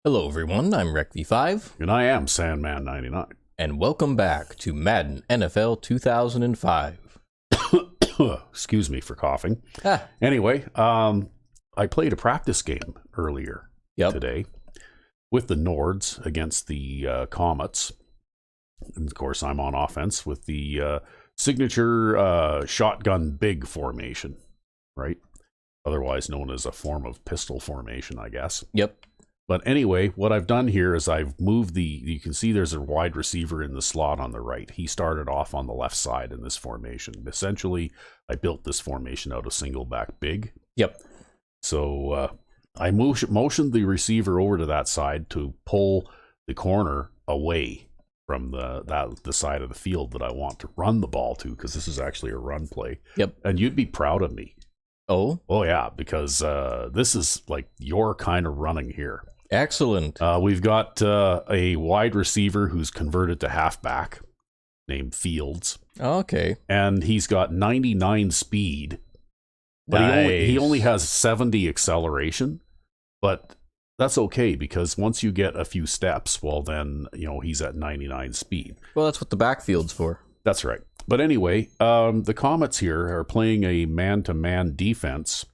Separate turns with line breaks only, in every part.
Hello everyone, I'm RecV5,
And I am Sandman99.
and welcome back to Madden NFL 2005.
Excuse me for coughing.
Ah,
Anyway, I played a practice game earlier today with the Nords against the Comets. And of course, I'm on offense with the signature shotgun big formation, right? Otherwise known as a form of pistol formation, I guess.
Yep.
But anyway, what I've done here is I've moved you can see there's a wide receiver in the slot on the right. He started off on the left side in this formation. Essentially, I built this formation out of single back big.
Yep.
So I motioned the receiver over to that side to pull the corner away from the side of the field that I want to run the ball to, because this is actually a run play.
Yep.
And you'd be proud of me.
Oh,
yeah, because this is like your kind of running here.
excellent.
We've got a wide receiver who's converted to halfback named Fields.
Okay.
And he's got 99 speed. But
Nice.
he only has 70 acceleration. But that's okay, because once you get a few steps, well then, he's at 99 speed.
Well, that's what the backfield's for.
That's right. But anyway, the Comets here are playing a man-to-man defense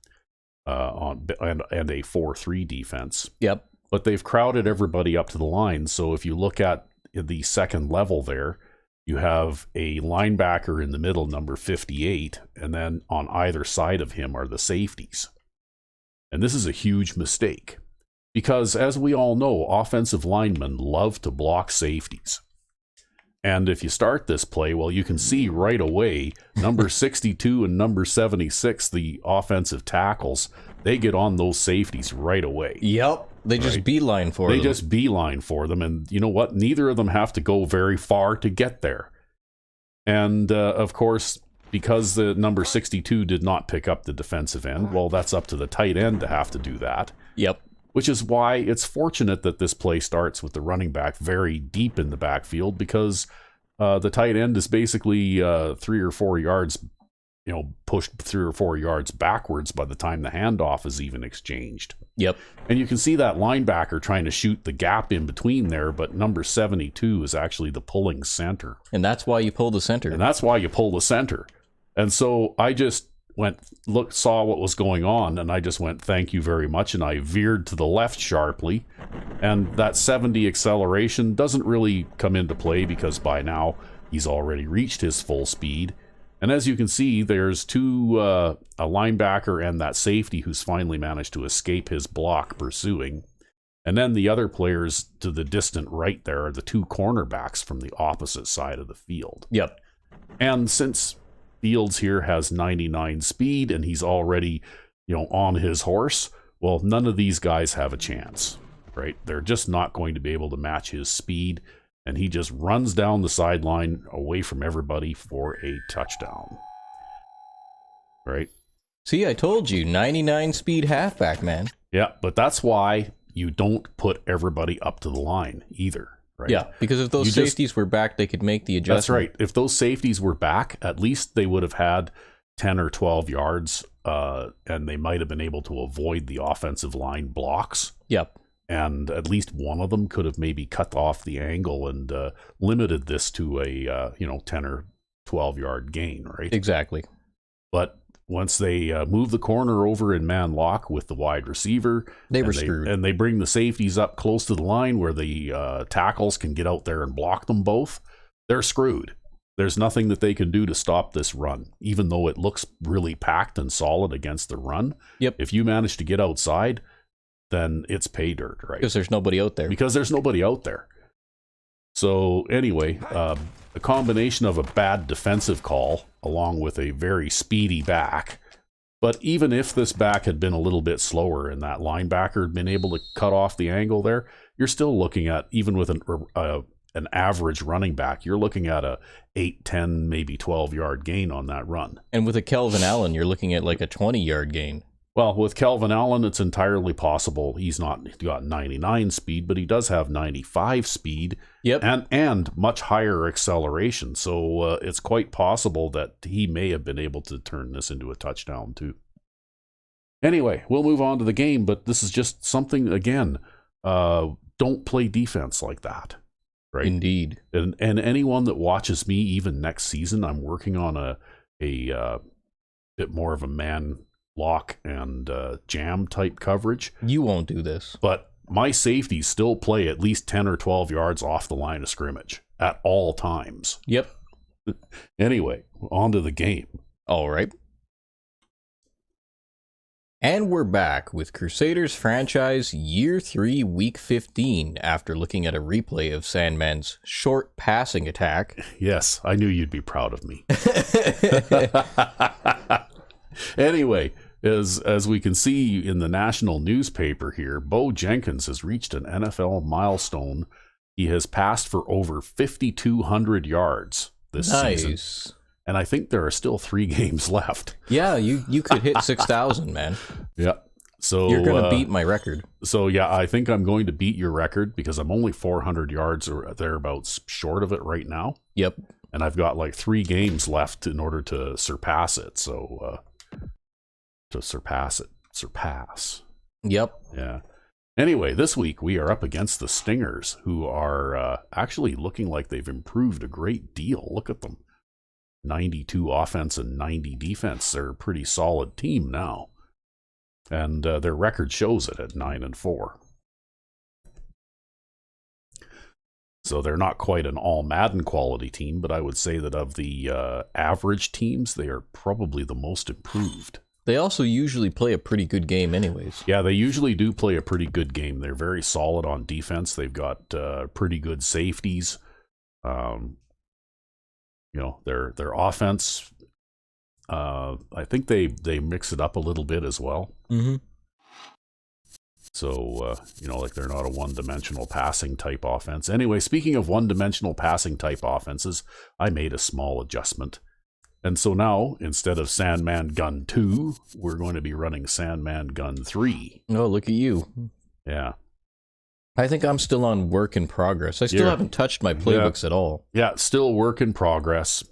and a 4-3 defense.
Yep.
But they've crowded everybody up to the line. So if you look at the second level there, you have a linebacker in the middle, number 58, and then on either side of him are the safeties. And this is a huge mistake, because as we all know, offensive linemen love to block safeties. And if you start this play, well, you can see right away, number 62 and number 76, the offensive tackles, they get on those safeties right away.
Yep. They just beeline for them.
They just beeline for them. And you know what? Neither of them have to go very far to get there. And of course, because the number 62 did not pick up the defensive end, well, that's up to the tight end to have to do that.
Yep.
Which is why it's fortunate that this play starts with the running back very deep in the backfield, because the tight end is basically 3 or 4 yards, pushed 3 or 4 yards backwards by the time the handoff is even exchanged.
Yep.
And you can see that linebacker trying to shoot the gap in between there, but number 72 is actually the pulling center.
And that's why you pull the center.
And that's why you pull the center. And so I just saw what was going on, and I just went, thank you very much, and I veered to the left sharply, and that 70 acceleration doesn't really come into play, because by now he's already reached his full speed. And as you can see, there's a linebacker and that safety who's finally managed to escape his block pursuing. And then the other players to the distant right there are the 2 cornerbacks from the opposite side of the field.
Yep.
And since Fields here has 99 speed and he's already, on his horse, well, none of these guys have a chance, right? They're just not going to be able to match his speed. And he just runs down the sideline away from everybody for a touchdown. Right?
See, I told you, 99 speed halfback, man.
Yeah, but that's why you don't put everybody up to the line either. Right?
Yeah, because if those safeties were back, they could make the adjustment.
That's right. If those safeties were back, at least they would have had 10 or 12 yards, and they might have been able to avoid the offensive line blocks.
Yep.
And at least one of them could have maybe cut off the angle and limited this to a 10 or 12 yard gain, right?
Exactly.
But once they move the corner over in man lock with the wide receiver,
they were screwed.
And they bring the safeties up close to the line where the tackles can get out there and block them both, they're screwed. There's nothing that they can do to stop this run, even though it looks really packed and solid against the run.
Yep.
If you manage to get outside, then it's pay dirt, right?
Because there's nobody out there.
Because there's nobody out there. So anyway, a combination of a bad defensive call along with a very speedy back. But even if this back had been a little bit slower and that linebacker had been able to cut off the angle there, you're still looking at, even with an average running back, you're looking at a 8, 10, maybe 12 yard gain on that run.
And with a Kelvin Allen, you're looking at like a 20 yard gain.
Well, with Kelvin Allen, it's entirely possible. He's not got 99 speed, but he does have 95 speed.
Yep.
And much higher acceleration. So it's quite possible that he may have been able to turn this into a touchdown too. Anyway, we'll move on to the game, but this is just something, again, don't play defense like that. Right.
Indeed.
And anyone that watches me, even next season, I'm working on a bit more of a man lock and jam type coverage.
You won't do this.
But my safeties still play at least 10 or 12 yards off the line of scrimmage at all times.
Yep.
Anyway, on to the game.
All right. And we're back with Crusaders franchise Year 3, Week 15, after looking at a replay of Sandman's short passing attack.
Yes, I knew you'd be proud of me. Anyway, as we can see in the national newspaper here, Bo Jenkins has reached an NFL milestone. He has passed for over 5,200 yards this season. And I think there are still 3 games left.
Yeah, you could hit 6,000, man.
Yeah. So
you're going to beat my record.
So yeah, I think I'm going to beat your record because I'm only 400 yards or thereabouts short of it right now.
Yep.
And I've got like 3 games left in order to surpass it. So surpass.
Yep.
Yeah. Anyway, this week we are up against the Stingers, who are actually looking like they've improved a great deal. Look at them. 92 offense and 90 defense. They're a pretty solid team now. And their record shows it at 9-4. So they're not quite an all Madden quality team, but I would say that of the average teams, they are probably the most improved.
They also usually play a pretty good game anyways.
Yeah, they usually do play a pretty good game. They're very solid on defense. They've got pretty good safeties. Their offense, I think they mix it up a little bit as well.
Mm-hmm.
So, like they're not a one-dimensional passing type offense. Anyway, speaking of one-dimensional passing type offenses, I made a small adjustment. And so now, instead of Sandman Gun 2, we're going to be running Sandman Gun 3.
Oh, look at you.
Yeah.
I think I'm still on work in progress. I still haven't touched my playbooks at all.
Yeah, still work in progress.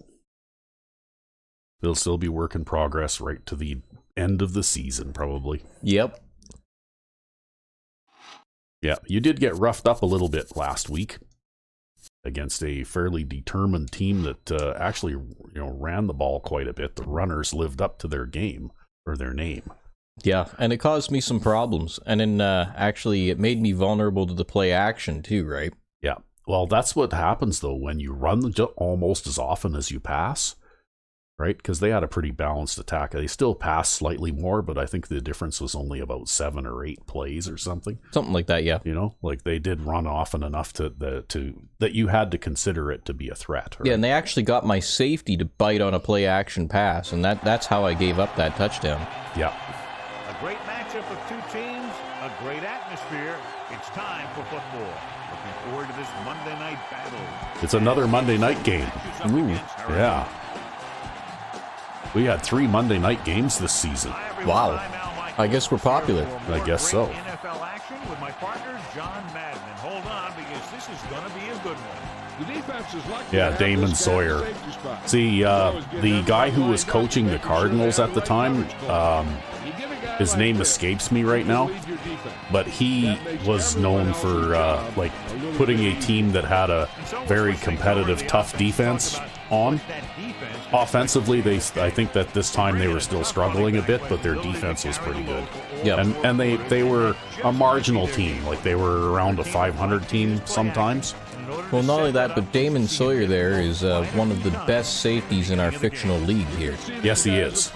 It'll still be work in progress right to the end of the season, probably.
Yep.
Yeah, you did get roughed up a little bit last week against a fairly determined team that actually, ran the ball quite a bit. The runners lived up to their game, or their name.
Yeah, and it caused me some problems. And then actually it made me vulnerable to the play action too, right?
Yeah. Well, that's what happens, though, when you run almost as often as you pass, right? Because they had a pretty balanced attack. They still passed slightly more, but I think the difference was only about 7 or 8 plays or something.
Something like that, yeah.
Like they did run often enough that you had to consider it to be a threat. Right?
Yeah, and they actually got my safety to bite on a play action pass, and that's how I gave up that touchdown.
Yeah.
A great matchup of 2 teams, a great atmosphere. It's time for football. Looking forward to this Monday night battle.
It's another Monday night game.
Ooh,
yeah. We had 3 Monday night games this season.
Wow. I guess we're popular.
I guess so.
NFL action with my partner, John Madden. And hold on, because this is going to be a good one.
The defense is lucky.
Yeah, Damon Sawyer. See, the guy who was coaching the Cardinals at the time, his name escapes me right now, but he was known for putting a team that had a very competitive, tough defense on. Offensively, I think that this time they were still struggling a bit, but their defense was pretty good.
Yeah,
and they were a marginal team, like they were around a 500 team sometimes.
Well, not only that, but Damon Sawyer there is one of the best safeties in our fictional league here.
Yes, he is.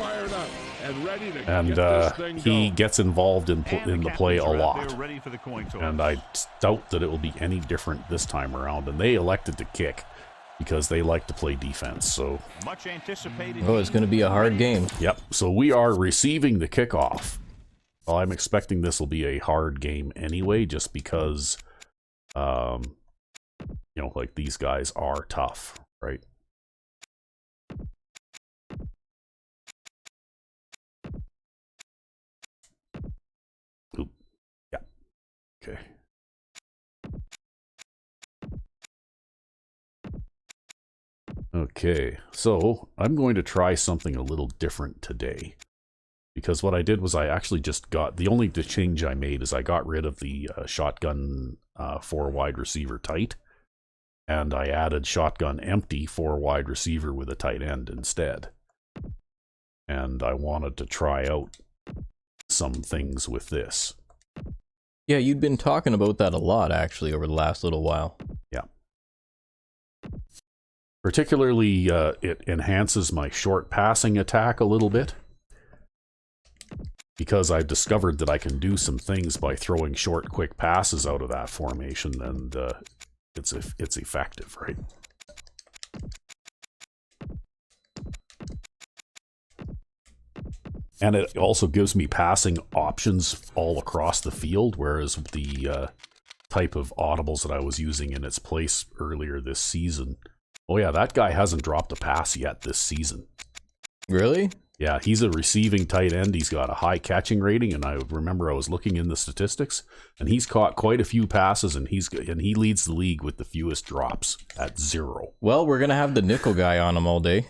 And he gets involved in the play a lot. And I doubt that it will be any different this time around. And they elected to kick because they like to play defense. So,
it's going to be a hard game.
Yep. So we are receiving the kickoff. Well, I'm expecting this will be a hard game anyway, just because, these guys are tough, right? Oop. Yeah. Okay. Okay, so I'm going to try something a little different today. Because what I did was I actually just got, the only change I made is I got rid of the shotgun 4 wide receiver tight, and I added shotgun empty 4 wide receiver with a tight end instead. And I wanted to try out some things with this.
Yeah, you'd been talking about that a lot, actually, over the last little while.
Yeah. Particularly, it enhances my short passing attack a little bit, because I've discovered that I can do some things by throwing short, quick passes out of that formation, and it's effective, right? And it also gives me passing options all across the field, whereas the type of audibles that I was using in its place earlier this season. Oh yeah, that guy hasn't dropped a pass yet this season.
Really?
Yeah, he's a receiving tight end. He's got a high catching rating, and I remember I was looking in the statistics, and he's caught quite a few passes, and he leads the league with the fewest drops at 0.
Well, we're gonna have the nickel guy on him all day.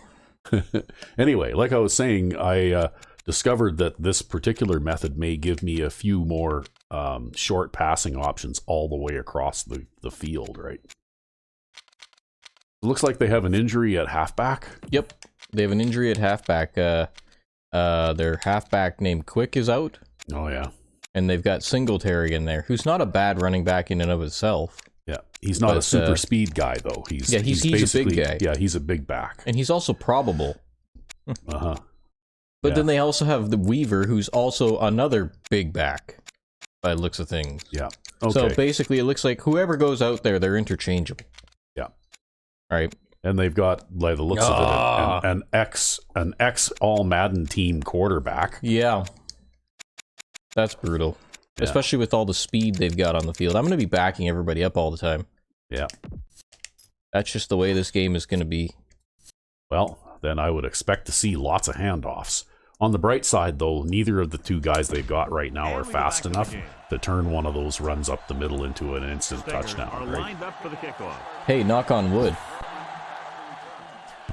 Anyway, like I was saying, I discovered that this particular method may give me a few more short passing options all the way across the field, right? It looks like they have an injury at halfback.
Yep, they have an injury at halfback. Their halfback named Quick is out.
Oh, yeah.
And they've got Singletary in there, who's not a bad running back in and of itself.
Yeah, he's not a super speed guy, though. He's
a big guy.
Yeah, he's a big back.
And he's also probable.
Uh-huh.
But then they also have the Weaver, who's also another big back, by the looks of things.
Yeah. Okay.
So basically, it looks like whoever goes out there, they're interchangeable.
Yeah.
Right.
And they've got, by the looks of it, an ex all Madden team quarterback.
Yeah. That's brutal. Yeah. Especially with all the speed they've got on the field. I'm going to be backing everybody up all the time.
Yeah.
That's just the way this game is going to be.
Well, then I would expect to see lots of handoffs. On the bright side, though, neither of the two guys they've got right now are fast enough to turn one of those runs up the middle into an instant touchdown. Right?
Hey, knock on wood.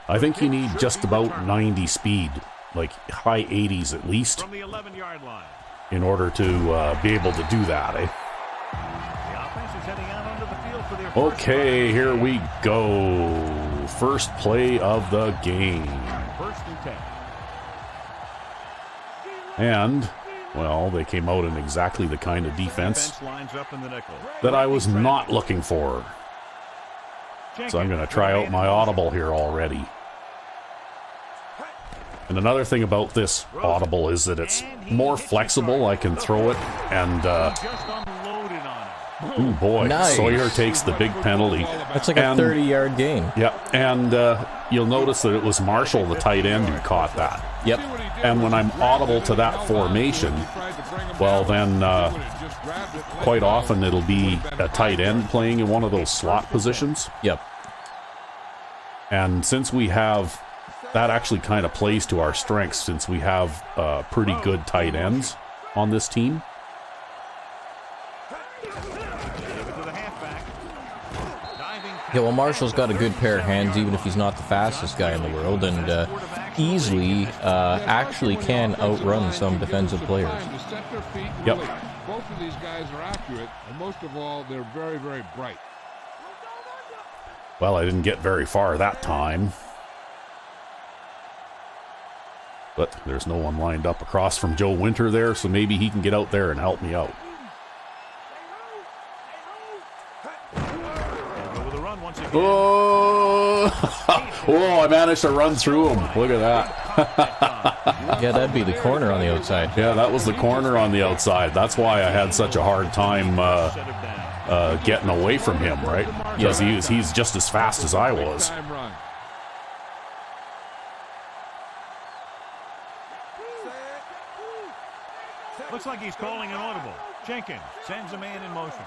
I think you need just about 90 speed, like high 80s at least,
From the 11-yard line.
in order to be able to do that. Eh?
The offense is heading out onto the field for their first
Okay, here we go. First play of the game.
First and 10.
And, well, they came out in exactly the kind of defense
Lines up in the nickel.
that I was not looking for. So I'm going to try out my audible here already. And another thing about this audible is that it's more flexible. I can throw it and,
Just unloaded on it.
ooh boy,
Nice.
Sawyer takes the big penalty.
That's like a 30-yard gain.
Yeah, and you'll notice that it was Marshall, the tight end, who caught that.
Yep.
And when I'm audible to that formation, well then, quite often it'll be a tight end playing in one of those slot positions.
Yep.
And since we have, that actually kind of plays to our strengths, since we have pretty good tight ends on this team.
Yeah, well, Marshall's got a good pair of hands, even if he's not the fastest guy in the world, and easily actually can outrun some defensive players.
Yep.
Both of these guys are accurate, and most of all, they're very, very bright.
Well, I didn't get very far that time. But there's no one lined up across from Joe Winter there, so maybe he can get out there and help me out. Oh, oh, I managed to run through him. Look at that.
Yeah, that'd be the corner on the outside.
Yeah, that was the corner on the outside. That's why I had such a hard time getting away from him, right? Because he's just as fast as I was.
Looks like he's calling an audible. Jenkins sends a man in motion.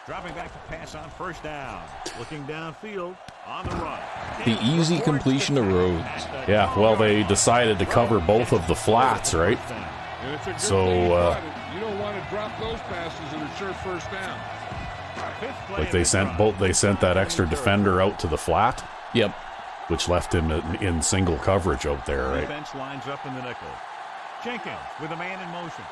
Dropping back to pass on first down. Looking downfield on the run.
The easy completion of Rhodes.
Yeah, well, they decided to cover both of the flats, right? So,
you don't want to drop those passes that are sure first down.
like they sent that extra defender out to the flat.
Yep.
Which left him in single coverage out there, right?
Defense lines up in the nickel. Jenkins with a man in motion.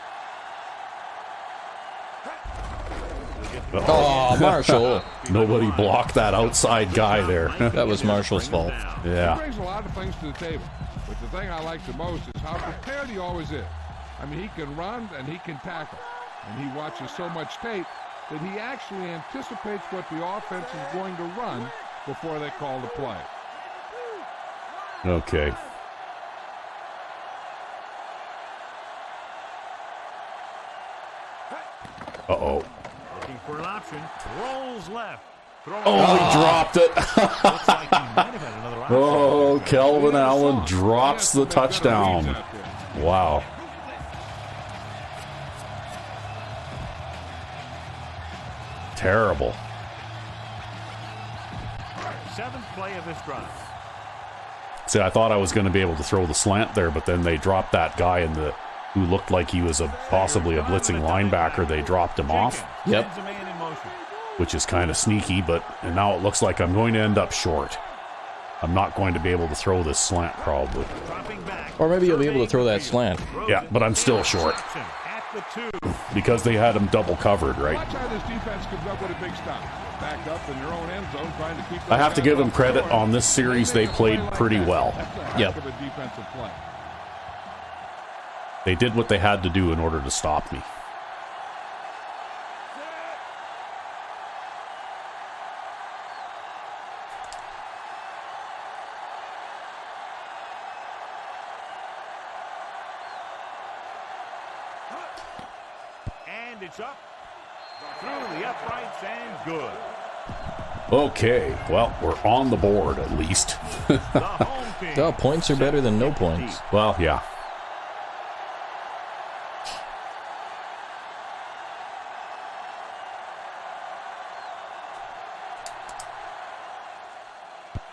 Oh, Marshall.
Nobody blocked that outside guy there.
That was Marshall's fault.
He
Yeah.
brings a lot of things to the table, but the thing I like the most is how prepared he always is. I mean, he can run and he can tackle, and he watches so much tape that he actually anticipates what the offense is going to run before they call the play.
Okay. Uh-oh.
Looking for an option. Rolls left.
Oh, he dropped it.
Looks like he might have had another option.
Oh, Kelvin Allen drops the touchdown. Wow. Terrible.
Seventh play of this drive.
See, I thought I was going to be able to throw the slant there, but then they dropped that guy who looked like he was possibly a blitzing linebacker. They dropped him off,
Yep.
Sends a man in motion.
which is kind of sneaky, and now it looks like I'm going to end up short. I'm not going to be able to throw this slant probably.
Dropping back.
Or maybe you'll be able to throw that slant.
Yeah, but I'm still short
At the 2.
because they had him double covered, right?
Watch how this defense comes up with a big stop. Back up in their own end zone, trying to keep.
I have to give them credit on this series. They played pretty well.
Yep.
Of a defensive play.
They did what they had to do in order to stop me.
And it's up. Through the uprights and good.
Okay, well, we're on the board at least.
The home team.
Oh, points are better than no points.
Well, yeah.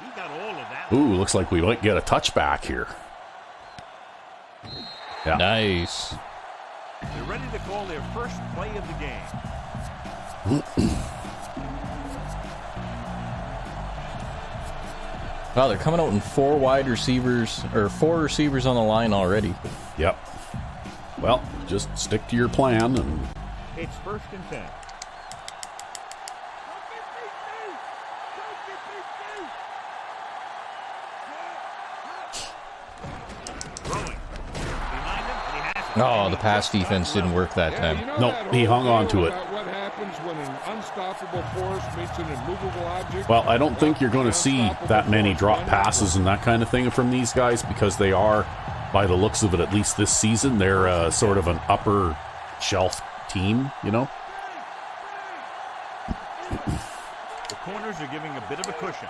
He got all of that.
Ooh, looks like we might get a touchback here. Yeah.
Nice.
They're ready to call their first play of the game.
Wow, they're coming out in 4 wide receivers, or 4 receivers on the line already.
Yep. Well, just stick to your plan and
It's 1st and 10. Throwing. Behind him, and he has it.
Oh, the pass defense didn't work that
Yeah, you
time.
know
Nope,
that
he
whole
hung on
thing
to it.
about what happens when an unstoppable force meets an immovable object?
well, I don't think you're going to see that many drop passes and that kind of thing from these guys because they are, by the looks of it, at least this season, they're sort of an upper shelf team, you know?
The corners are giving a bit of a cushion.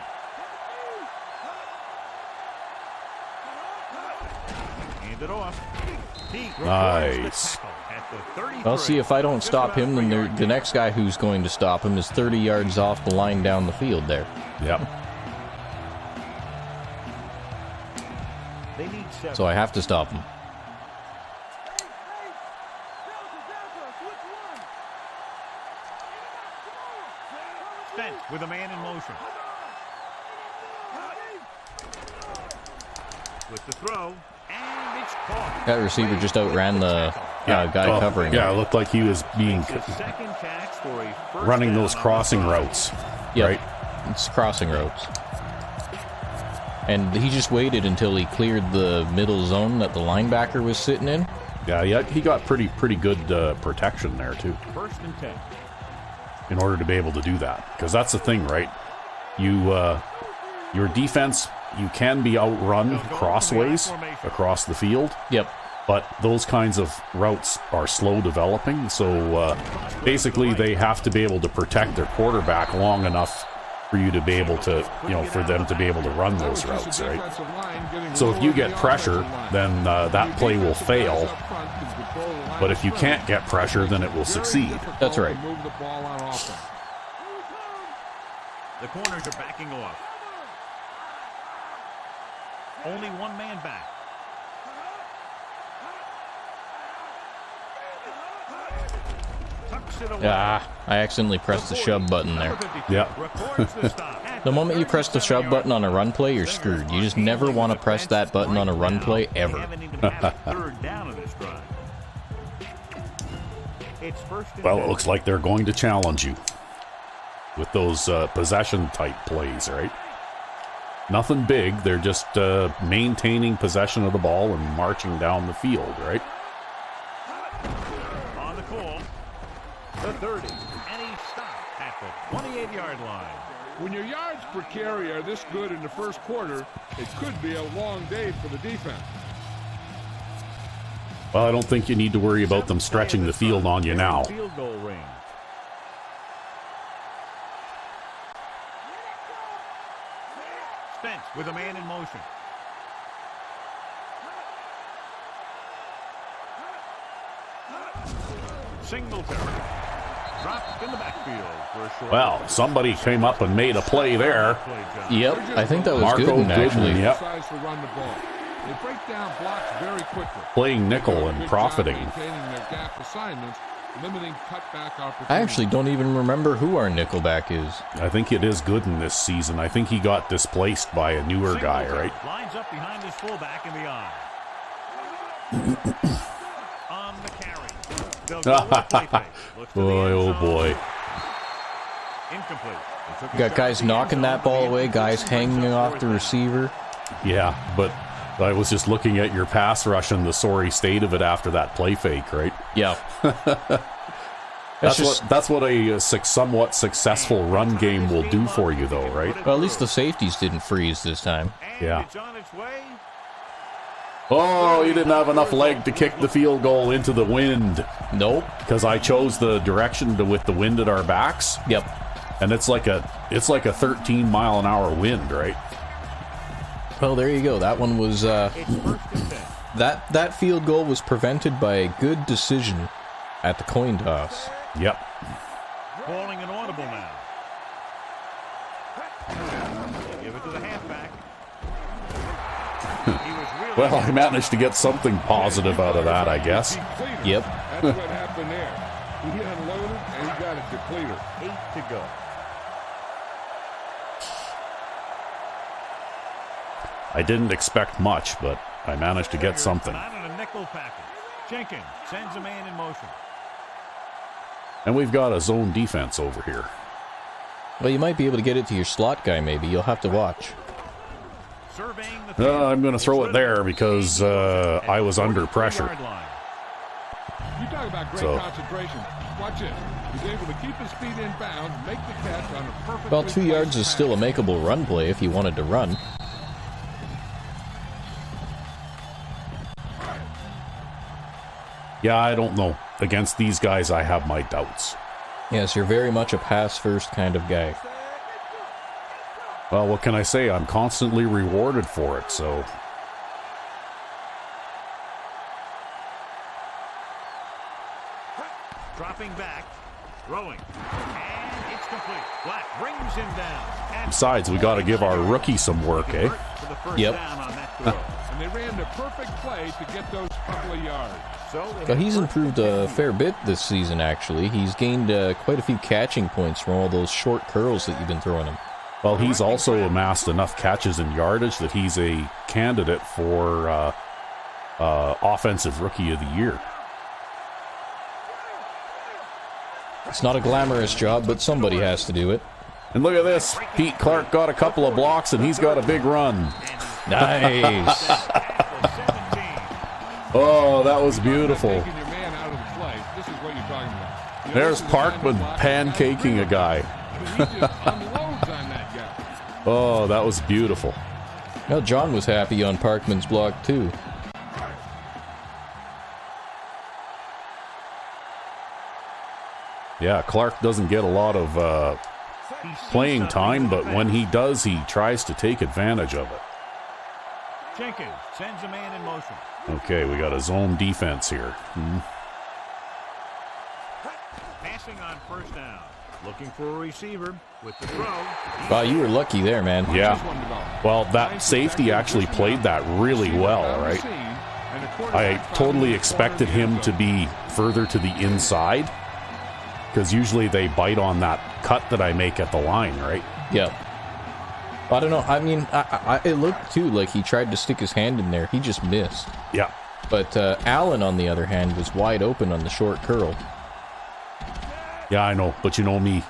Hand it off. He
Nice.
at the 33.
Well, see, if I don't stop him, then the next guy who's going to stop him is 30 yards off the line down the field there.
Yep.
They need 7.
So I have to stop him.
Spence with a man in motion. With the throw, and it's caught.
That receiver just outran the guy
Oh,
covering
yeah,
him.
it looked like he was being
The second catch for a first
running
down
those
on the
crossing
drive.
routes,
Yep.
right?
It's crossing roads. And he just waited until he cleared the middle zone that the linebacker was sitting in.
Yeah, he got pretty good protection there too,
1st and 10.
in order to be able to do that. Because that's the thing, right? Your defense, you can be outrun crossways across the field,
Yep.
but those kinds of routes are slow developing. So basically, they have to be able to protect their quarterback long enough for you to be able to, for them to be able to run those routes, right? So if you get pressure, then that play will fail. But if you can't get pressure, then it will succeed.
That's right.
Move the ball on offense.
The corners are backing off. Only one man back. Tucked Knocks it away.
Ah, I accidentally pressed the shove button there.
Yeah.
Records the stop.
The moment you press the shove button on a run play, you're screwed. You just never want to press that button on a run play
They
ever.
haven't even had a third down in this drive. It's first and
Well, it
10.
looks like they're going to challenge you with those possession-type plays, right? Nothing big. They're just maintaining possession of the ball and marching down the field, right?
On the call, the 30, and he stopped at the 28-yard line.
When your yards per carry are this good in the first quarter, it could be a long day for the defense.
Well, I don't think you need to worry about them stretching the field on you now.
Field goal range. Spence with a man in motion. Singletary dropped in the backfield for a short.
Well, somebody came up and made a play there.
Yep, I think that was
Marco
Gooden, actually.
Gooden, yep.
Size to run the ball. They break down blocks very quickly.
Playing nickel
They do a
and
good
profiting.
job maintaining their gap assignments, limiting cutback opportunities.
I actually don't even remember who our nickelback is.
I think it is Gooden this season. I think he got displaced by a newer guy, right?
Lines up behind his fullback in the eye. On the carry. They'll go with the play fake. Looks to the
Boy,
end
oh
zone.
boy.
Incomplete. They took a
Got
shot
guys
at the
knocking
end
that
zone.
ball
The
away,
end
guys
zone
hanging
brings up
off
fourth
the
down.
receiver.
Yeah, but I was just looking at your pass rush and the sorry state of it after that play fake, right?
Yeah.
That's what a somewhat successful run game will do for you, though, right?
Well, at least the safeties didn't freeze this time.
And
Yeah.
it's on its way.
Oh, you didn't have enough leg to kick the field goal into the wind
Nope.
because I chose the direction with the wind at our backs,
Yep.
and it's like a 13-mile-an-hour wind, right?
Well, there you go. That one was
It's first and 10.
that field goal was prevented by a good decision at the coin toss.
Yep.
Calling an audible now. Give it to the halfback. He was really
Well, I managed to get something positive out of that, I guess.
Depleted.
Yep.
That's what happened there. He unloaded and he got it depleted.
8 to go.
I didn't expect much, but I managed to get something.
Not in a nickel package. Jenkins sends a man in motion.
And we've got a zone defense over here.
Well, you might be able to get it to your slot guy, maybe. You'll have to watch.
Surveying the field.
I'm going to throw it there because I was under pressure.
Yard line.
You talk about great
So-
concentration. Watch it. He's able to keep his feet in bounds, make the catch on a perfect.
Well, 2 yards is still a makeable run play if you wanted to run.
Yeah, I don't know. Against these guys, I have my doubts.
Yes, you're very much a pass-first kind of guy.
Well, what can I say? I'm constantly rewarded for it, so...
Dropping back. Throwing. And it's complete. Black brings him down. And
Besides, we got to give our rookie some work, eh?
for the first
Yep.
down on that throw.
And they ran the perfect play to get those couple of yards.
So
Well, he's improved a fair bit this season, actually. He's gained quite a few catching points from all those short curls that you've been throwing him.
Well, he's also amassed enough catches and yardage that he's a candidate for Offensive Rookie of the Year.
It's not a glamorous job, but somebody has to do it.
And look at this. Pete Clark got a couple of blocks, and he's got a big run.
Nice.
Oh, that was beautiful.
Taking your man out of the play. This is what you're talking about. You know,
There's
this is a kind of
Parkman
block
pancaking a guy.
He just unloads on that guy.
Oh, that was beautiful.
Well, John was happy on Parkman's block, too.
Yeah, Clark doesn't get a lot of playing time, but when he does, he tries to take advantage of it.
Jenkins sends a man in motion.
Okay, we got a zone defense here.
Passing on first down. Looking for a receiver with the throw.
Wow, you were lucky there, man.
Yeah. Well, that safety actually played that really well, right? I totally expected him to be further to the inside, Because usually they bite on that cut that I make at the line, right?
Yeah. I don't know. I mean, it looked too like he tried to stick his hand in there. He just missed.
Yeah.
But Allen, on the other hand, was wide open on the short curl.
Yeah, I know. But you know me.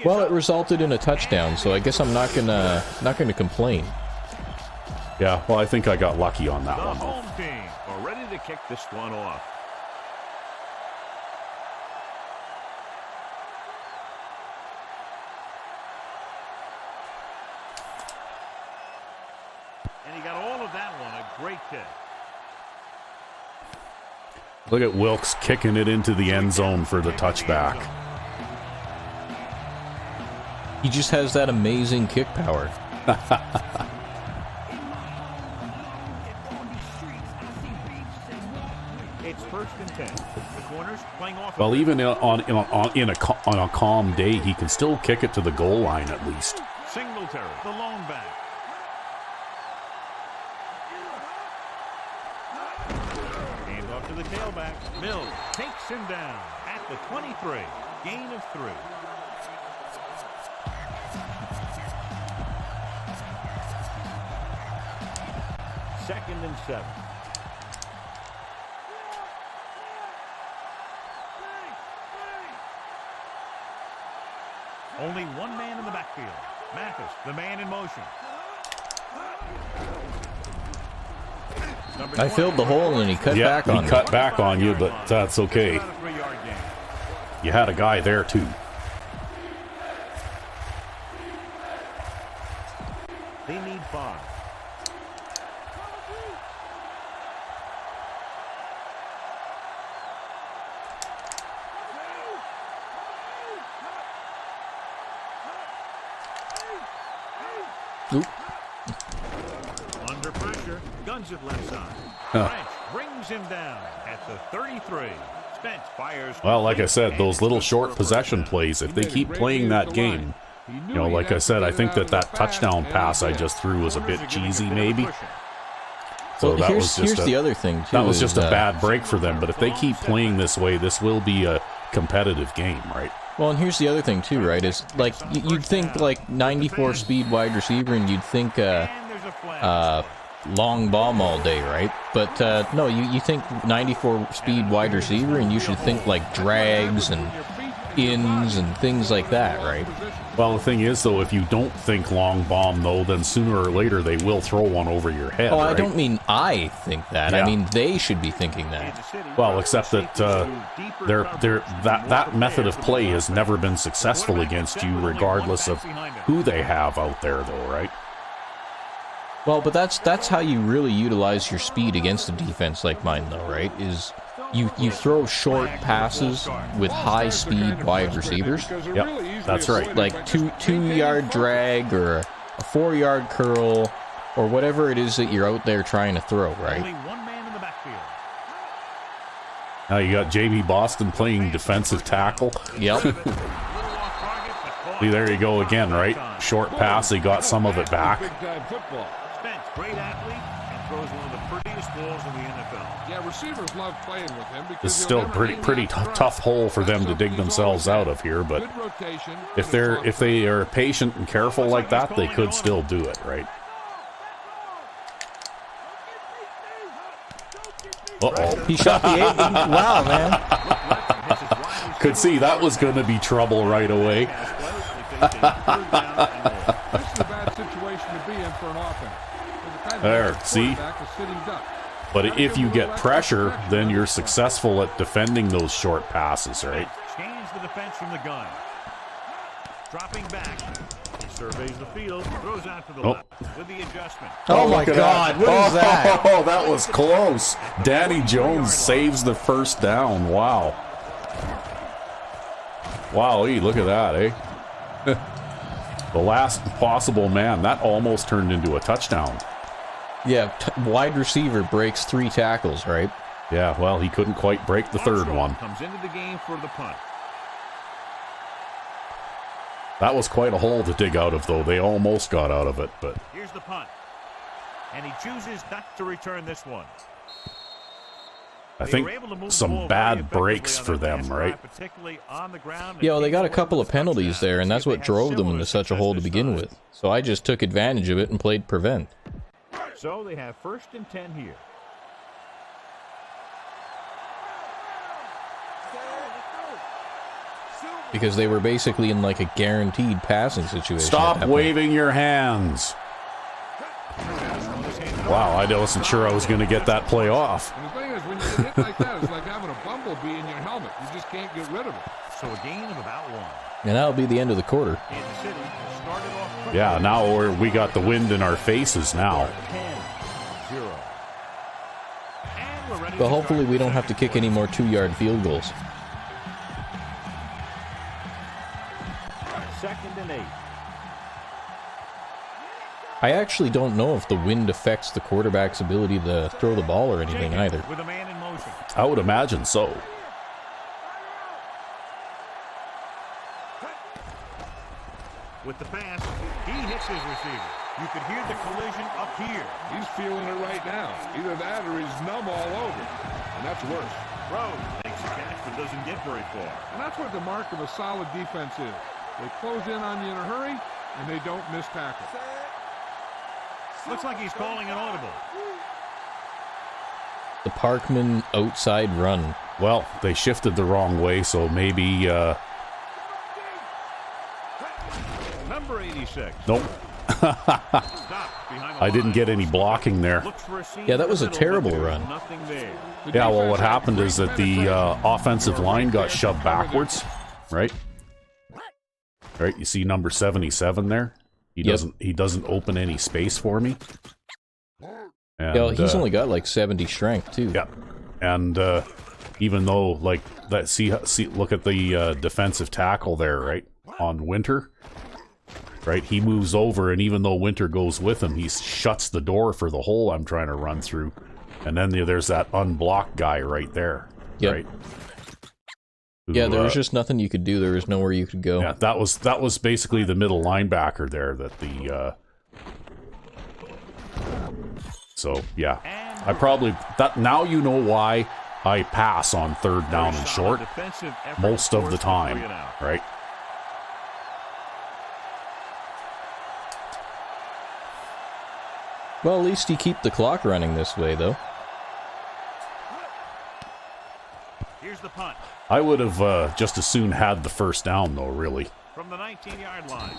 Well, it resulted in a touchdown, so I guess I'm not gonna complain.
Yeah, well, I think I got lucky on that
The
one.
home team are ready to kick this one off. And he got all of that one. A great kick.
Look at Wilkes kicking it into the end zone for the touchback.
He just has that amazing kick power.
It's 1st and 10. The corners playing off.
Well, even on a calm day, he can still kick it to the goal line at least.
Singletary, the lone back. Hand off to the tailback. Mills takes him down at the 23. Gain of 3. Second and 7. Only one man in the backfield. Mathis, the man in motion.
I filled the hole and he cut back on
me.
me.
He cut back on you, but that's okay. You had a guy there too.
They need 5.
Oop.
Under pressure, guns it left side.
Huh.
French brings him down at the 33. Spence fires.
Well, like I said, those little short possession plays, if they keep playing that game, you know, like I said, I think that touchdown pass I just threw was a bit cheesy, maybe. So
Well,
that
here's
was just
the other thing, too.
that was just a
is,
bad break for them. But if they keep playing this way, this will be a competitive game, right?
Well, and here's the other thing, too, right? Is like you'd think like 94 speed wide receiver, and you'd think long bomb all day, right? But no, you think 94 speed wide receiver, and you should think like drags and ins and things like that, right?
Well, the thing is, though, if you don't think long bomb, though, then sooner or later they will throw one over your head.
Oh,
right?
I don't mean I think that.
Yeah.
I mean they should be thinking that.
Well, except that that method of play has never been successful against you, regardless of who they have out there, though, right?
Well, but that's how you really utilize your speed against a defense like mine, though, right? Is you throw short passes with high speed wide receivers.
Yep, that's right.
Like two yard drag or a 4-yard curl or whatever it is that you're out there trying to throw, right?
Only one man in the backfield.
Now you got Jamie Boston playing defensive tackle.
Yep.
See, there you go again, right? Short pass, he got some of it back.
Spence, great athlete, and throws one of the prettiest balls in the NFL.
Yeah, receivers love playing with him because
It's still pretty tough hole for them to dig themselves out of here, but if they are patient and careful like that, they could still do it, right? Uh-oh.
He shot the 8. Wow, man.
Could see that was going to be trouble right away.
This is a bad situation to be in for an offense.
There, see? But if you get pressure, then you're successful at defending those short passes, right?
Scans the defense from the gun. Dropping back. He surveys the field. Throws out to the left with the adjustment.
Oh my God, what is that?
Oh, that was close. Danny Jones saves the first down. Wow. Wow, look at that, eh? The last possible man. That almost turned into a touchdown.
Yeah, wide receiver breaks 3 tackles, right?
Yeah, well, he couldn't quite break the third one.
Comes into the game for the punt.
That was quite a hole to dig out of, though. They almost got out of it, but...
Here's the punt. And he chooses not to return this one.
I think some bad breaks for them, right?
Yeah, well, they got a couple of penalties there, and that's what drove them into such a hole to begin with. So I just took advantage of it and played prevent.
So they have 1st and 10 here.
Because they were basically in like a guaranteed passing situation.
Stop waving your hands. Wow, I wasn't sure I was going to get that play off.
And the thing is, when you get hit like that, it's like having a bumblebee in your helmet. You just can't get rid of it.
So a gain of about 1.
And that'll be the end of the quarter.
Kansas City started off quickly.
Yeah, now we got the wind in our faces now.
10-0. And we're ready
But
to
hopefully
start
we
the
don't have to
second
kick any more 2-yard field goals.
quarter. 2nd and 8.
I actually don't know if the wind affects the quarterback's ability to throw the ball or anything either.
With a man in motion.
I would imagine so.
With the pass, he hits his receiver. You could hear the collision up here.
He's feeling it right now. Either that or he's numb all over. And that's worse.
Rose takes a catch but doesn't get very far.
And that's what the mark of a solid defense is. They close in on you in a hurry, and they don't miss tackle.
Looks like he's calling an audible.
The Parkman outside run.
Well, they shifted the wrong way, so maybe...
Number 86.
Nope. I didn't get any blocking there.
Yeah, that was a terrible run.
Yeah, well, what happened is that the offensive line got shoved backwards, right? Right, you see number 77 there? He doesn't open any space for me. And,
yeah, well, he's only got like 70 strength too.
Yeah, and even though like that, see, look at the defensive tackle there, right, on Winter. Right, he moves over, and even though Winter goes with him, he shuts the door for the hole I'm trying to run through. And then there's that unblocked guy right there.
Yep.
Right.
Yeah, there was just nothing you could do. There was nowhere you could go.
Yeah, that was basically the middle linebacker there. That the so yeah, I probably that now you know why I pass on 3rd down and short most of the time, right?
Well, at least you keep the clock running this way, though.
Here's the punt.
I would have just as soon had the 1st down, though, really.
From the 19-yard line.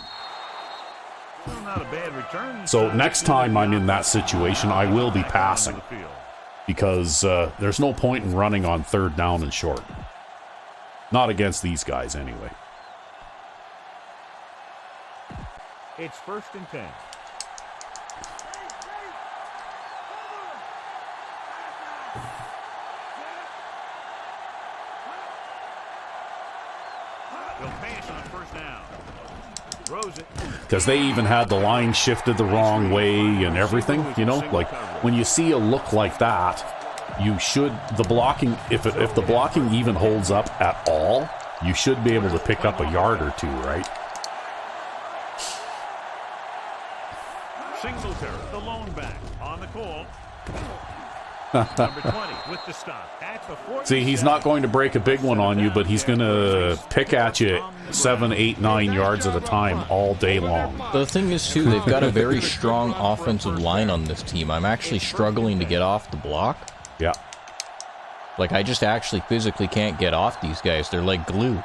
Well, not a bad return.
So next time I'm in that situation, I will be passing. Because there's no point in running on 3rd down and short. Not against these guys, anyway.
It's 1st and 10. They'll pass on 1st down. Throws it.
Because they even had the line shifted the wrong way and everything, you know? Like, when you see a look like that, you should, the blocking, if the blocking even holds up at all, you should be able to pick up a yard or two, right?
Singletary, the lone back, on the call. Number 20 with the stop at the 47.
See, he's not going to break a big one on you, but he's going to pick at you 7, 8, 9 yards at a time all day long.
The thing is, too, they've got a very strong offensive line on this team. I'm actually struggling to get off the block.
Yeah.
Like, I just actually physically can't get off these guys. They're like glue.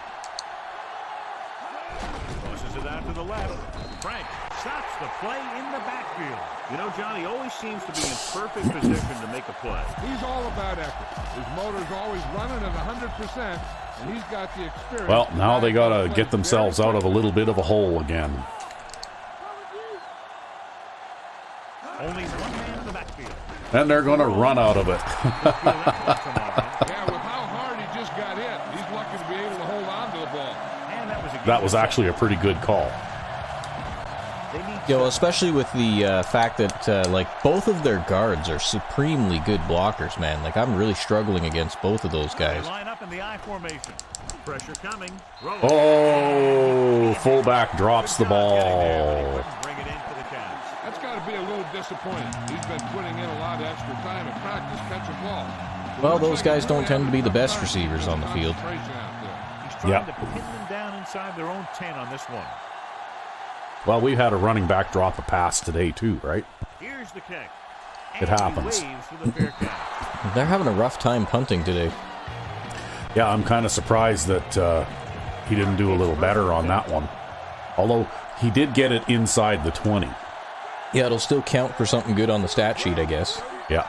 Tosses it out to the left. Frank stops the play in the backfield. You know, Johnny always seems to be in perfect position to make a play.
He's all about effort. His motor's always running at 100%, and he's got the experience.
Well, now they got to get themselves out of a little bit of a hole again.
Only one man in the backfield.
And they're going to run out of it.
Yeah, with how hard he just got hit, he's lucky to be able to hold on to the ball.
And
That was actually a pretty good call.
Yeah, well, especially with the fact that, like, both of their guards are supremely good blockers, man. Like, I'm really struggling against both of those guys.
Line up in the I formation. Pressure coming.
Oh, fullback drops the ball.
Bring it in for the Cavs.
That's got to be a little disappointing. He's been putting in a lot of extra time at practice catching ball.
Well, those guys don't tend to be the best receivers on the field.
He's trying to pin them down inside their own 10 on this one.
Well, we had a running back drop a pass today too, right?
Here's the kick.
It happens.
He waves for the fair catch.
They're having a rough time punting today.
Yeah, I'm kind of surprised that he didn't do a little better on that one. Although he did get it inside the 20.
Yeah, it'll still count for something good on the stat sheet, I guess.
Yeah.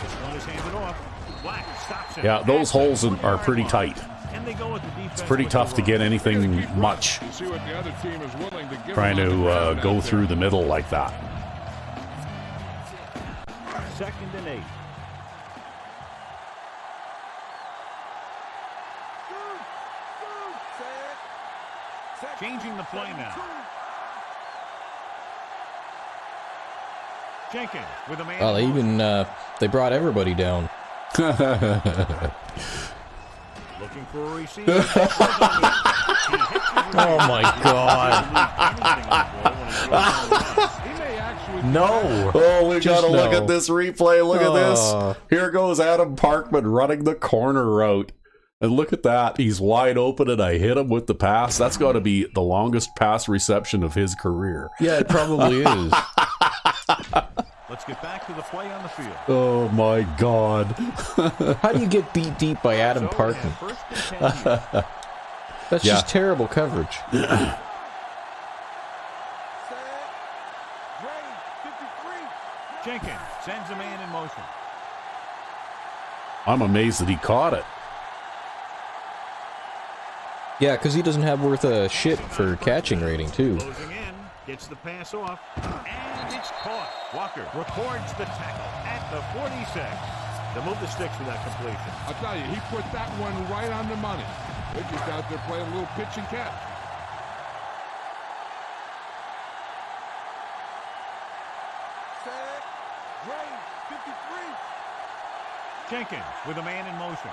This one is handed off. Black stops him.
Yeah, those holes are pretty tight.
And they go with the defense.
It's pretty tough to get anything much
You see what the other team is willing to give
trying
them on the
to
ground
go
out
through
there.
the middle like that.
2nd and 8. Changing the play now. Jenkins with a man.
Well, they even they brought everybody down.
Looking for a receiver.
Oh my God!
He may actually
No.
Oh, we
Just
gotta look
no.
at this replay. Look at
Oh.
this. Here goes Adam Parkman running the corner route. And look at that. He's wide open and I hit him with the pass. That's got to be the longest pass reception of his career.
Yeah, it probably is.
Let's get back to the play on the field.
Oh my God.
How do you get beat deep by Adam Parkin?
First and 10 here.
That's
Yeah.
just terrible coverage.
Jenkins sends a man in motion.
I'm amazed that he caught it.
Yeah, because he doesn't have worth a shit for catching rating, too.
Closing in, gets the pass off, and it's caught. Walker records the tackle at the 46. They'll move the sticks for that completion.
I'll tell you, he put that one right on the money. They're just out there playing a little pitch and catch.
Jenkins with a man in motion.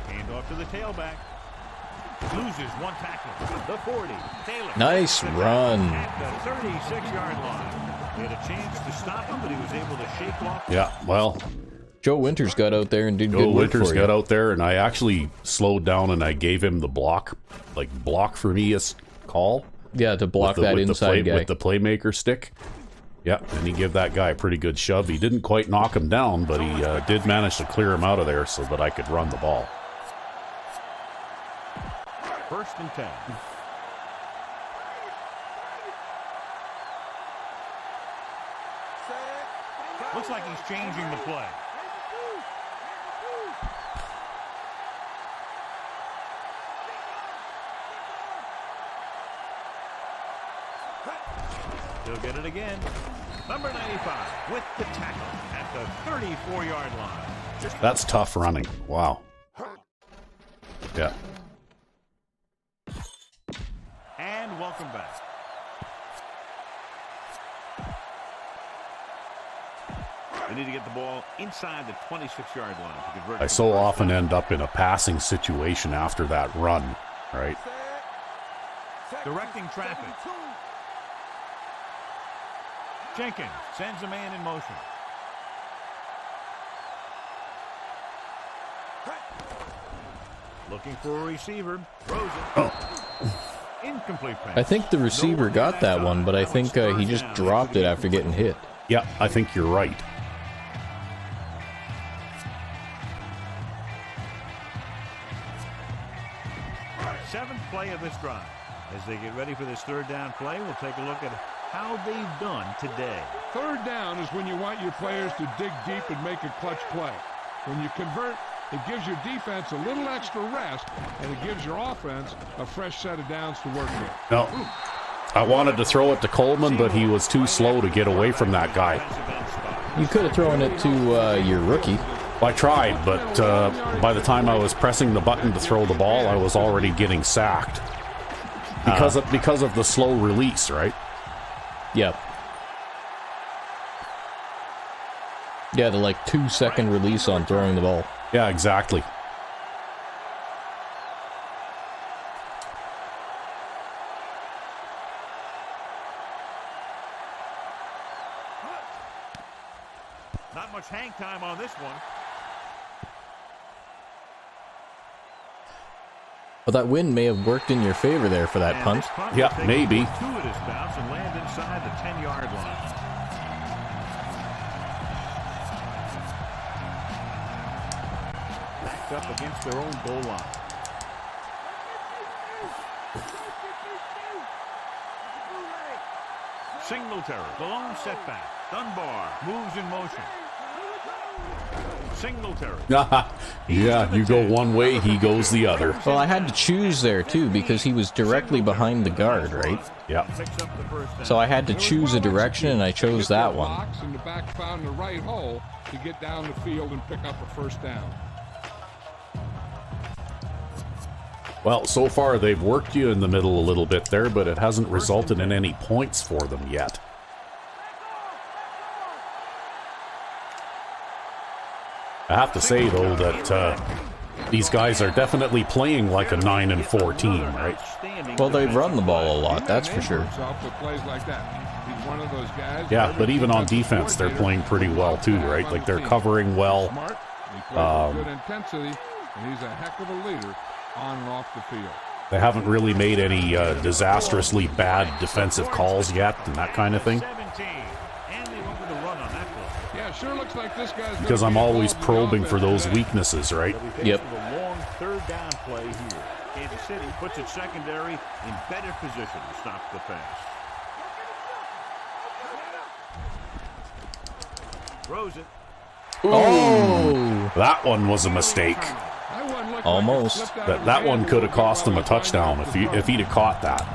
Hand off to the tailback. Loses one tackle. The 40. Taylor.
Nice run.
At the 36-yard line. He had a chance to stop him, but he was able to shake off.
Yeah, well,
Joe Winters got out there and did
Joe
good work
Winters
for
got
you.
out there and I actually slowed down and I gave him the block for me call.
Yeah, to block that inside guy.
With the playmaker stick. Yeah, and he gave that guy a pretty good shove. He didn't quite knock him down, but he did manage to clear him out of there so that I could run the ball.
1st and 10. Looks like he's changing the play. He'll get it again. Number 95 with the tackle at the 34-yard line.
That's tough running. Wow. Yeah.
And welcome back. They need to get the ball inside the 26-yard line to convert.
I so often end up in a passing situation after that run, right?
Directing traffic. Jenkins sends a man in motion. Looking for a receiver. Throws it. Incomplete pass.
I think the receiver got that one, but I think he just dropped it after getting hit.
Yeah, I think you're right.
Seventh play of this drive. As they get ready for this third down play, we'll take a look at how they've done today.
Third down is when you want your players to dig deep and make a clutch play. When you convert, it gives your defense a little extra rest, and it gives your offense a fresh set of downs to work with.
No, I wanted to throw it to Coleman, but he was too slow to get away from that guy.
You could have thrown it to your rookie.
I tried, but by the time I was pressing the button to throw the ball, I was already getting sacked. Because of the slow release, right?
Yep. Yeah, the like 2-second release on throwing the ball.
Yeah, exactly.
big time on this one.
Well, that wind may have worked in your favor there for that punt.
Yeah, maybe.
2 at his bounce and land inside the 10-yard line. Backed up against their own goal line. Singletary, the lone setback. Dunbar moves in motion. Singletary.
Yeah, you go one way, he goes the other.
Well, I had to choose there too because he was directly behind the guard, right?
Yeah.
So I had to choose a direction, and I chose that one.
And the back found the right hole to get down the field and pick up a first down.
Well, so far they've worked you in the middle a little bit there, but it hasn't resulted in any points for them yet. I have to say, though, that these guys are definitely playing like a 9-4 team, right?
Well, they run the ball a lot, that's for sure.
Yeah, but even on defense, they're playing pretty well, too, right? Like, they're covering well.
Good intensity, and he's a heck of a leader on and off the field.
They haven't really made any disastrously bad defensive calls yet and that kind of thing.
Sure looks like this guy's
because I'm always probing for those weaknesses, right?
Yep.
A long third down play here. Kansas City puts its secondary in better position to stop the pass. Throws it.
Oh!
That one was a mistake.
Almost.
That one could have cost him a touchdown if he'd have caught that.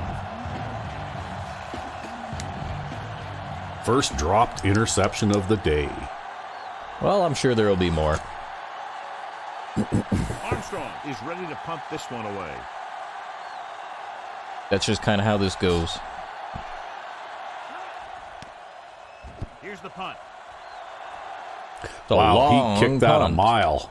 First dropped interception of the day.
Well, I'm sure there'll be more.
Armstrong is ready to punt this one away.
That's just kind of how this goes.
Here's the punt.
Wow, he kicked that a mile.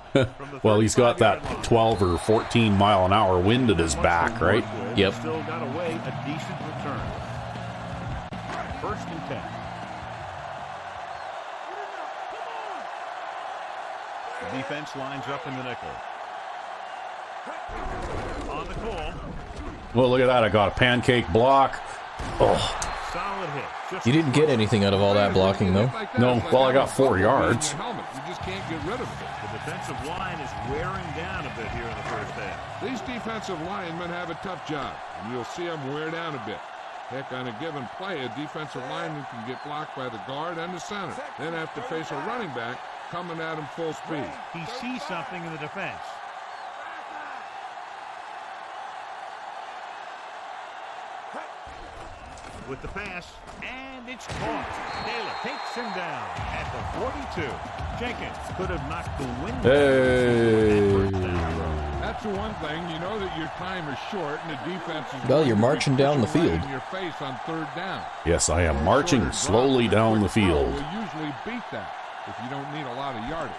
Well, he's got that 12 or 14 mile an hour wind at his back, right?
Yep.
Still got away a decent return. First and 10. The defense lines up in the nickel. On the call.
Well, look at that. I got a pancake block. Oh.
Solid hit.
You didn't get anything out of all that blocking, though.
No, well, I got 4 yards.
You just can't get rid of it.
The defensive line is wearing down a bit here in the first half.
These defensive linemen have a tough job, and you'll see them wear down a bit. Heck, on a given play, a defensive lineman can get blocked by the guard and the center, then have to face a running back coming at him full speed.
He sees something in the defense. With the pass, and it's caught. Taylor takes him down at the 42. Jenkins could have knocked the wind.
Hey.
That's the one thing. You know that your time is short, and the defense is.
Well, you're marching down the field.
In your face on third down.
Yes, I am marching slowly down the field.
Will usually beat that if you don't need a lot of yardage.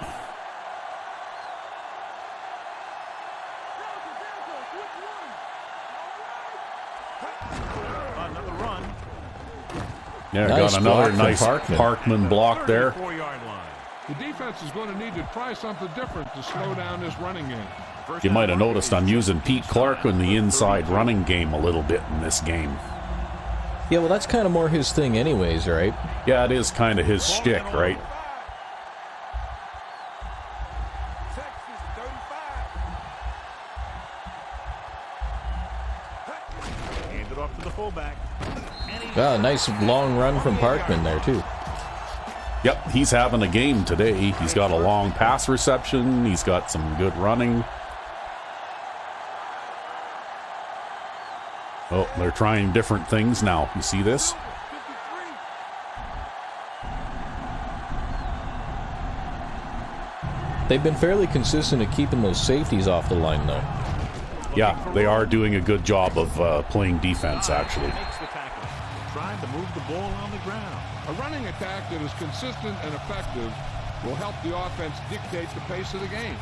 Another run.
Yeah,
Nice
got another
block from
nice
Parkman
block there.
34-yard line.
The defense is going to need to try something different to slow down this running game.
You might have noticed I'm using Pete Clark in the inside running game a little bit in this game.
Yeah, well, that's kind of more his thing anyways, right?
Yeah, it is kind of his shtick, right?
Hand it off to the fullback.
Ah, nice long run from Parkman there, too.
Yep, he's having a game today. He's got a long pass reception. He's got some good running. Oh, they're trying different things now. You see this?
They've been fairly consistent at keeping those safeties off the line, though.
Yeah, they are doing a good job of playing defense, actually.
Makes the tackle. Trying to move the ball on the ground.
A running attack that is consistent and effective will help the offense dictate the pace of the game.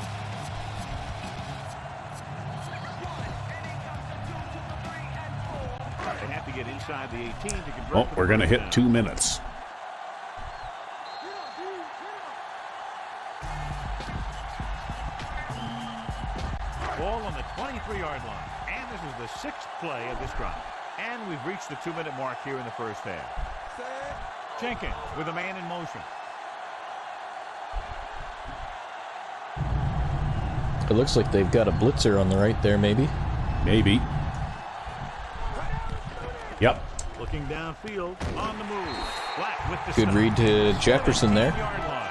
They have to get inside the 18 to convert.
Oh, we're going to hit 2 minutes.
Ball on the 23-yard line. And this is the 6th play of this drive. And we've reached the 2-minute mark here in the first half. Jenkins with a man in motion.
It looks like they've got a blitzer on the right there, maybe.
Maybe. Yep.
Looking downfield, on the move. Black with the
Good
stop.
read to Jefferson there.
17-yard line.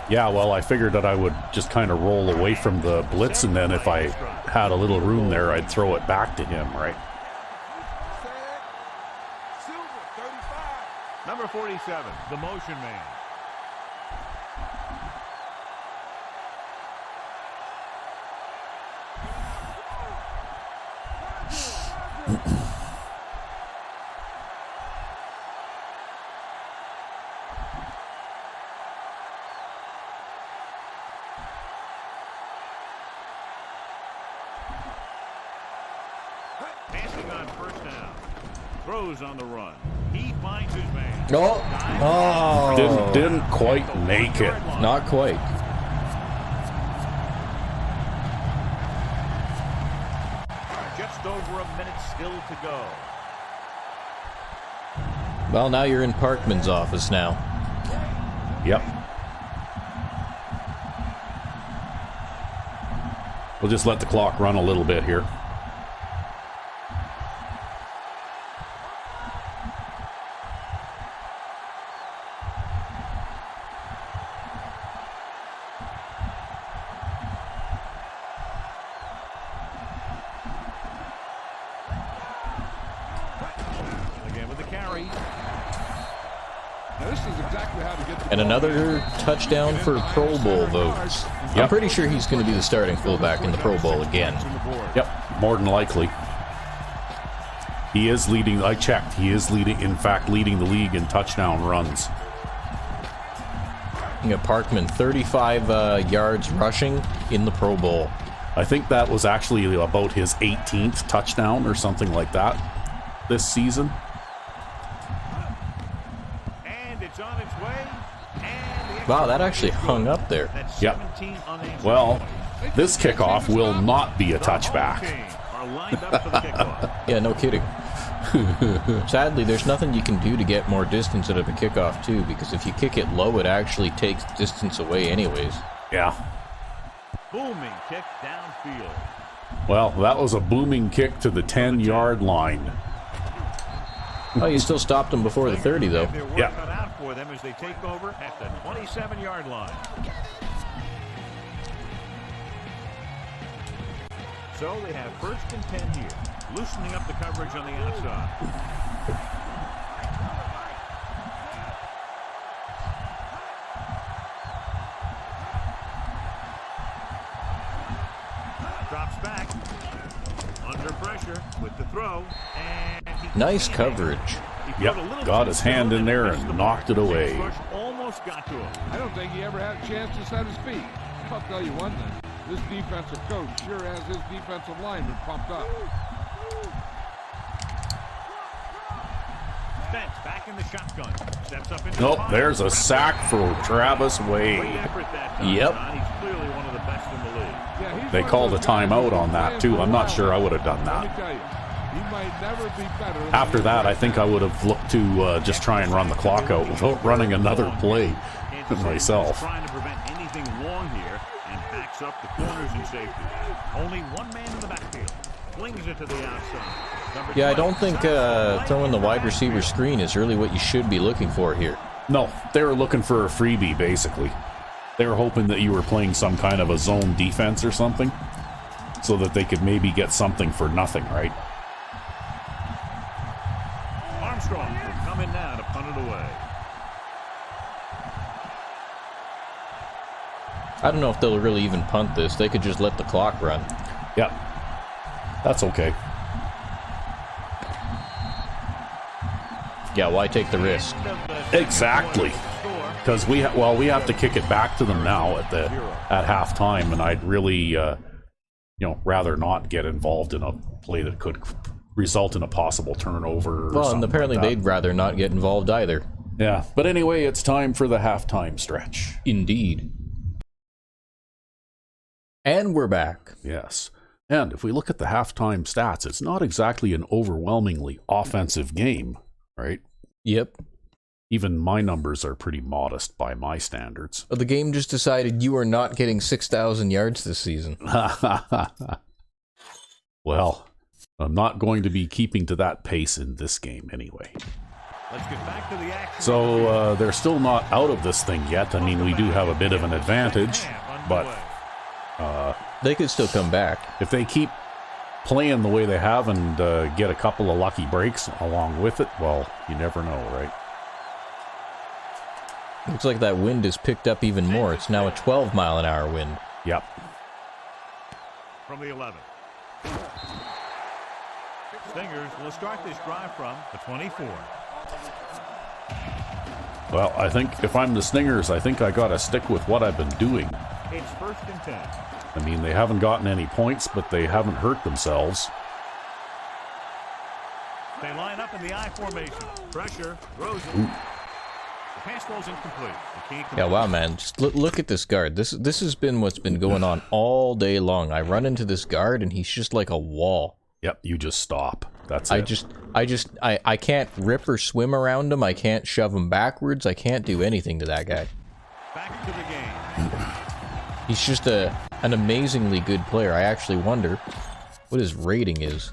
Yeah, well, I figured that I would just kind of roll away from the blitz, and then if I had a little room there, I'd throw it back to him, right?
Number 47, the motion man. Passing on first down. Throws on the run. He finds his man.
Oh,
Didn't quite make it.
not quite.
Just over a minute still to go.
Well, now you're in Parkman's office now.
Yep. We'll just let the clock run a little bit here.
Again with the carry.
Now, this is exactly how to get the
And
ball.
another touchdown for Pro Bowl votes. I'm
Yep.
pretty sure he's going to be the starting fullback in the Pro Bowl again.
Yep, more than likely. He is leading, I checked, he is leading, in fact, leading the league in touchdown runs.
You got Parkman, 35 yards rushing in the Pro Bowl.
I think that was actually about his 18th touchdown or something like that this season.
And it's on its way. And the
Wow, that actually hung up there.
That's
Yep.
17 unanswered
Well,
points.
this kickoff will not be a
The home
touchback.
team are lined up for the kickoff.
Yeah, no kidding. Sadly, there's nothing you can do to get more distance out of a kickoff, too, because if you kick it low, it actually takes distance away anyways.
Yeah.
Booming kick downfield.
Well, that was a booming kick to the 10-yard line.
Oh, you still stopped him before the 30, though.
Their work
Yeah.
cut out for them as they take over at the 27-yard line. So they have first and 10 here, loosening up the coverage on the outside. Drops back, under pressure with the throw, and he
Nice
can't
coverage.
He put
Yep,
a little
got
too
his hand
slow
in there
missed
and
the
knocked
mark.
it away.
Pass rush almost got to him.
I don't think he ever had a chance to set his feet. I'll tell you one thing. This defensive coach sure has his defensive lineman pumped up.
Spence back in the shotgun. Steps up into
Nope,
the
there's a sack for Travis
Great
Wade.
effort that time.
Yep.
John. He's clearly one of the best in the league.
Yeah, he's
They
one of
called
those
a timeout
guys
on that,
who's
too.
playing
I'm
for
not
a
sure I
while.
would have done
Let me
that.
tell you, he might never be better than
After
he is
that, I
right
think I would have looked to just try and run the clock out without running another play
Kansas City
myself.
is trying to prevent anything long here and backs up the corners and safety. Only one man in the backfield. Flings it to the outside. Number
Yeah, I
20,
don't think throwing the wide receiver screen is really what you should be looking for here.
No, they were looking for a freebie, basically. They were hoping that you were playing some kind of a zone defense or something, so that they could maybe get something for nothing, right?
Armstrong will come in now to punt it away.
I don't know if they'll really even punt this. They could just let the clock run.
Yep. That's okay.
Yeah, why take the risk?
End of the second
Exactly.
quarter score.
Because we have to kick it back to them now at halftime, and I'd really rather not get involved in a play that could result in a possible turnover. Or
Well, and
something
apparently
like that.
they'd rather not get involved either.
Yeah, but anyway, it's time for the halftime stretch.
Indeed. And we're back.
Yes. And if we look at the halftime stats, it's not exactly an overwhelmingly offensive game, right?
Yep.
Even my numbers are pretty modest by my standards.
The game just decided you are not getting 6,000 yards this season.
Well, I'm not going to be keeping to that pace in this game anyway.
Let's get back to the action.
So they're still not out of this thing yet. I mean, we do have a bit of an advantage, but
They could still come back.
if they keep playing the way they have and get a couple of lucky breaks along with it, well, you never know, right?
Looks like that wind has picked up even more. It's now a 12-mile-an-hour wind.
Yep.
From the 11. Stingers will start this drive from the 24.
Well, I think if I'm the Stingers, I think I got to stick with what I've been doing.
It's 1st and 10.
I mean, they haven't gotten any points, but they haven't hurt themselves.
They line up in the I formation. Pressure. Throws it. The pass falls incomplete.
Yeah, wow, man. Just look at this guard. This has been what's been going on all day long. I run into this guard, and he's just like a wall.
Yep, you just stop. That's it.
I can't rip or swim around him. I can't shove him backwards. I can't do anything to that guy.
Back to the game.
He's just an amazingly good player. I actually wonder what his rating is.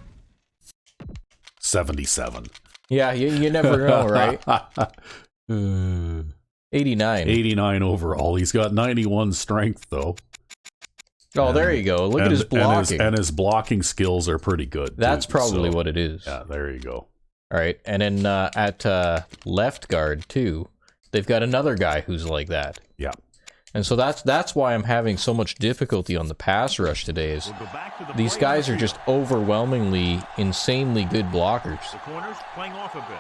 77.
Yeah, you never know, right? 89.
89 overall. He's got 91 strength, though.
Oh, there you go. Look at his blocking.
And his blocking skills are pretty good.
That's
too,
probably
so,
what it is.
Yeah, there you go.
All right, and then at left guard, too, they've got another guy who's like that.
Yeah.
And so that's why I'm having so much difficulty on the pass rush today is
We'll go back to the
these
play
guys
on
are
the
just
field.
overwhelmingly, insanely good blockers.
The corners playing off a bit.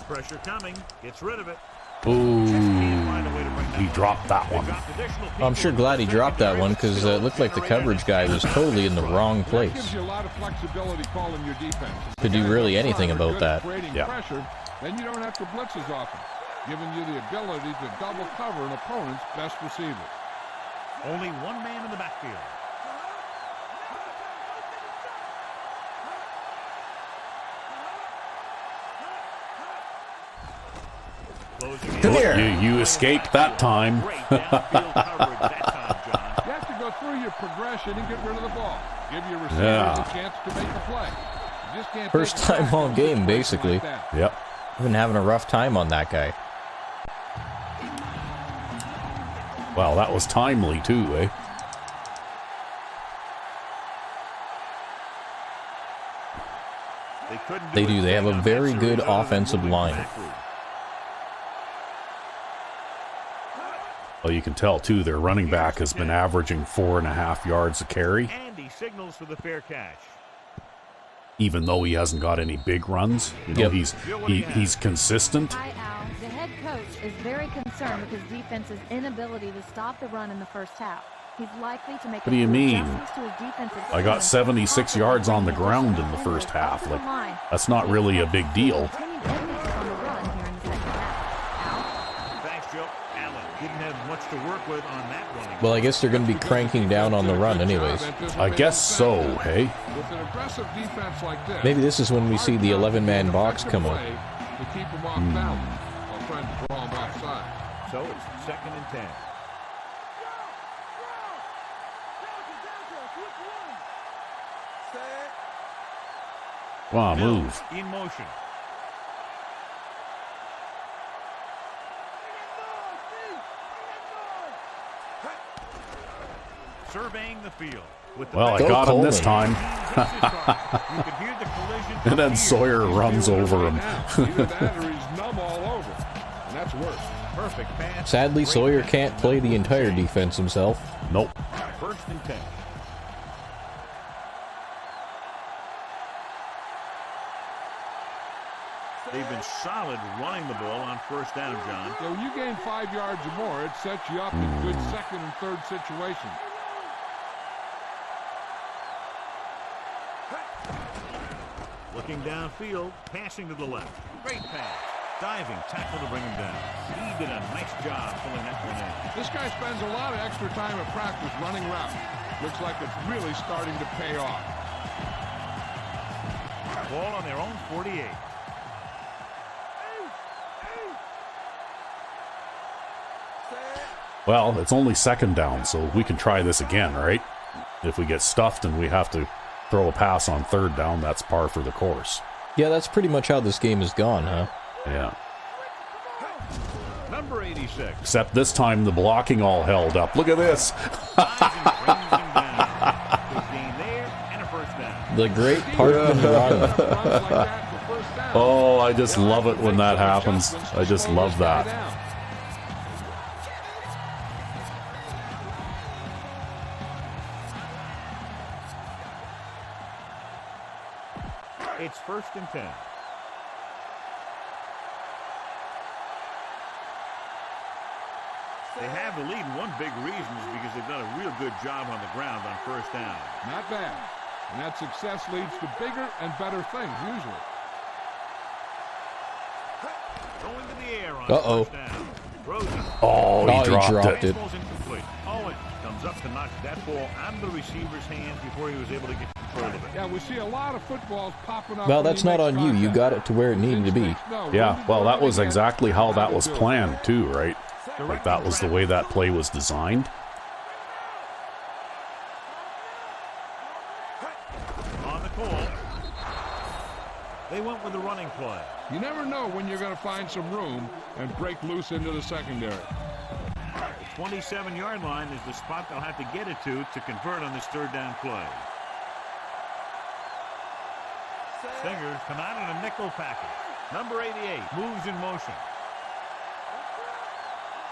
Pressure coming. Gets rid of it.
Ooh,
Can't find a way to bring that
he
one.
dropped that
They
one.
dropped additional
I'm
people
sure
in
glad he
the
dropped that one
secondary.
because it looked like the coverage guy was totally in the wrong
That
place.
gives you a lot of flexibility calling your defense.
Could do really anything about that.
Yeah.
Pressure, then you don't have to blitz as often, giving you the ability to double cover an opponent's best receiver.
Only one man in the backfield. Closing in.
Come here.
You escaped that time.
Great downfield coverage that time, John.
You have to go through your progression and get rid of the ball. Give your receivers
Yeah.
a chance to make a play. You just can't
First
take a
time
sack
all
from a
game,
situation
basically.
like that.
Yep.
I've been having a rough time on that guy.
Wow, that was timely too, eh?
They couldn't
They do. They have a
thing on
very
that
good
series other than
offensive
moving
line.
backward.
Well, you can tell too, their running back has been averaging 4.5 yards a carry,
And he signals for the fair catch.
even though he hasn't got any big runs. You know,
Yep.
he's consistent.
Hi, Al. The head coach is very concerned with his defense's inability to stop the run in the first half. He's likely to make
What do you
a few
mean?
adjustments to his defensive
I got
scheme,
76
possibly
yards on the
bringing
ground
additional
in the first
defenders up
half.
to the
Like,
line.
that's not really a big deal.
Continued emphasis on the run here in the second half.
Thanks, Joe. Allen didn't have much to work with on that running.
Well, I guess they're going to be cranking down on the run anyways.
I guess so, hey?
With an aggressive defense like this,
Maybe this is when we see the 11-man box come up.
to keep him off balance while trying to draw him offside.
So it's 2nd and 10.
Come on, move.
In motion. Surveying the field. With the
Well, I
Go
got him this
Coleman.
time.
You could hear the collision
And then
from
Sawyer
here.
runs over him.
Either that or he's numb all over, and that's worse.
Perfect pass.
Sadly,
Great
Sawyer
pass.
can't play the entire defense himself.
Nope.
1st and 10. They've been solid running the ball on 1st down, John.
So when you gain 5 yards or more, it sets you up in good second and third situations.
Looking downfield, passing to the left. Great pass. Diving tackle to bring him down. He did a nice job pulling that one in.
This guy spends a lot of extra time at practice running routes. Looks like it's really starting to pay off.
Ball on their own 48.
Well, it's only second down, so we can try this again, right? If we get stuffed and we have to throw a pass on third down, that's par for the course.
Yeah, that's pretty much how this game has gone, huh?
Yeah.
Number 86.
Except this time the blocking all held up. Look at this.
The great Parkman run.
Oh, I just love it when that happens. I just love that.
It's 1st and 10. They have the lead, and one big reason is because they've done a real good job on the ground on 1st down.
Not bad. And that success leads to bigger and better things, usually.
Going to the air on
Uh-oh.
1st down. Throws it.
Oh, he dropped it.
Ball's incomplete. Owen comes up to knock that ball out of the receiver's hands before he was able to get control of it.
Yeah, we see a lot of footballs popping up.
Well, that's not on you. You got it to where it needed to be.
Yeah, well, that was exactly how that was planned, too, right? Like, that was the way that play was designed.
On the call. They went with the running play.
You never know when you're going to find some room and break loose into the secondary.
The 27-yard line is the spot they'll have to get it to convert on this 3rd down play. Stingers come out in a nickel package. Number 88 moves in motion.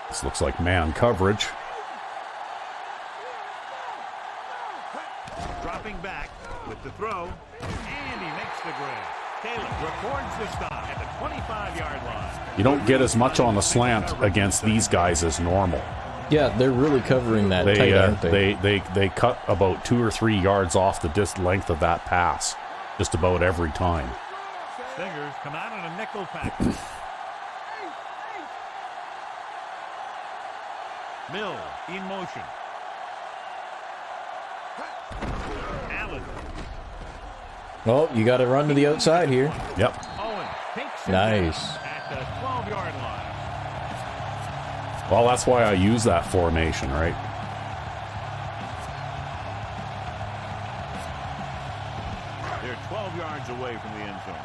This looks like man coverage.
Dropping back with the throw, and he makes the grab. Taylor records the stop at the 25-yard line.
You don't get as much on the slant against these guys as normal.
Yeah, they're really covering that tight, aren't they?
They cut about 2 or 3 yards off the length of that pass, just about every time.
Stingers come out in a nickel package. Mills in motion. Allen.
Oh, you got to run to the outside here.
Yep.
Owen takes it
Nice.
down at the 12-yard line.
Well, that's why I use that formation, right?
They're 12 yards away from the end zone.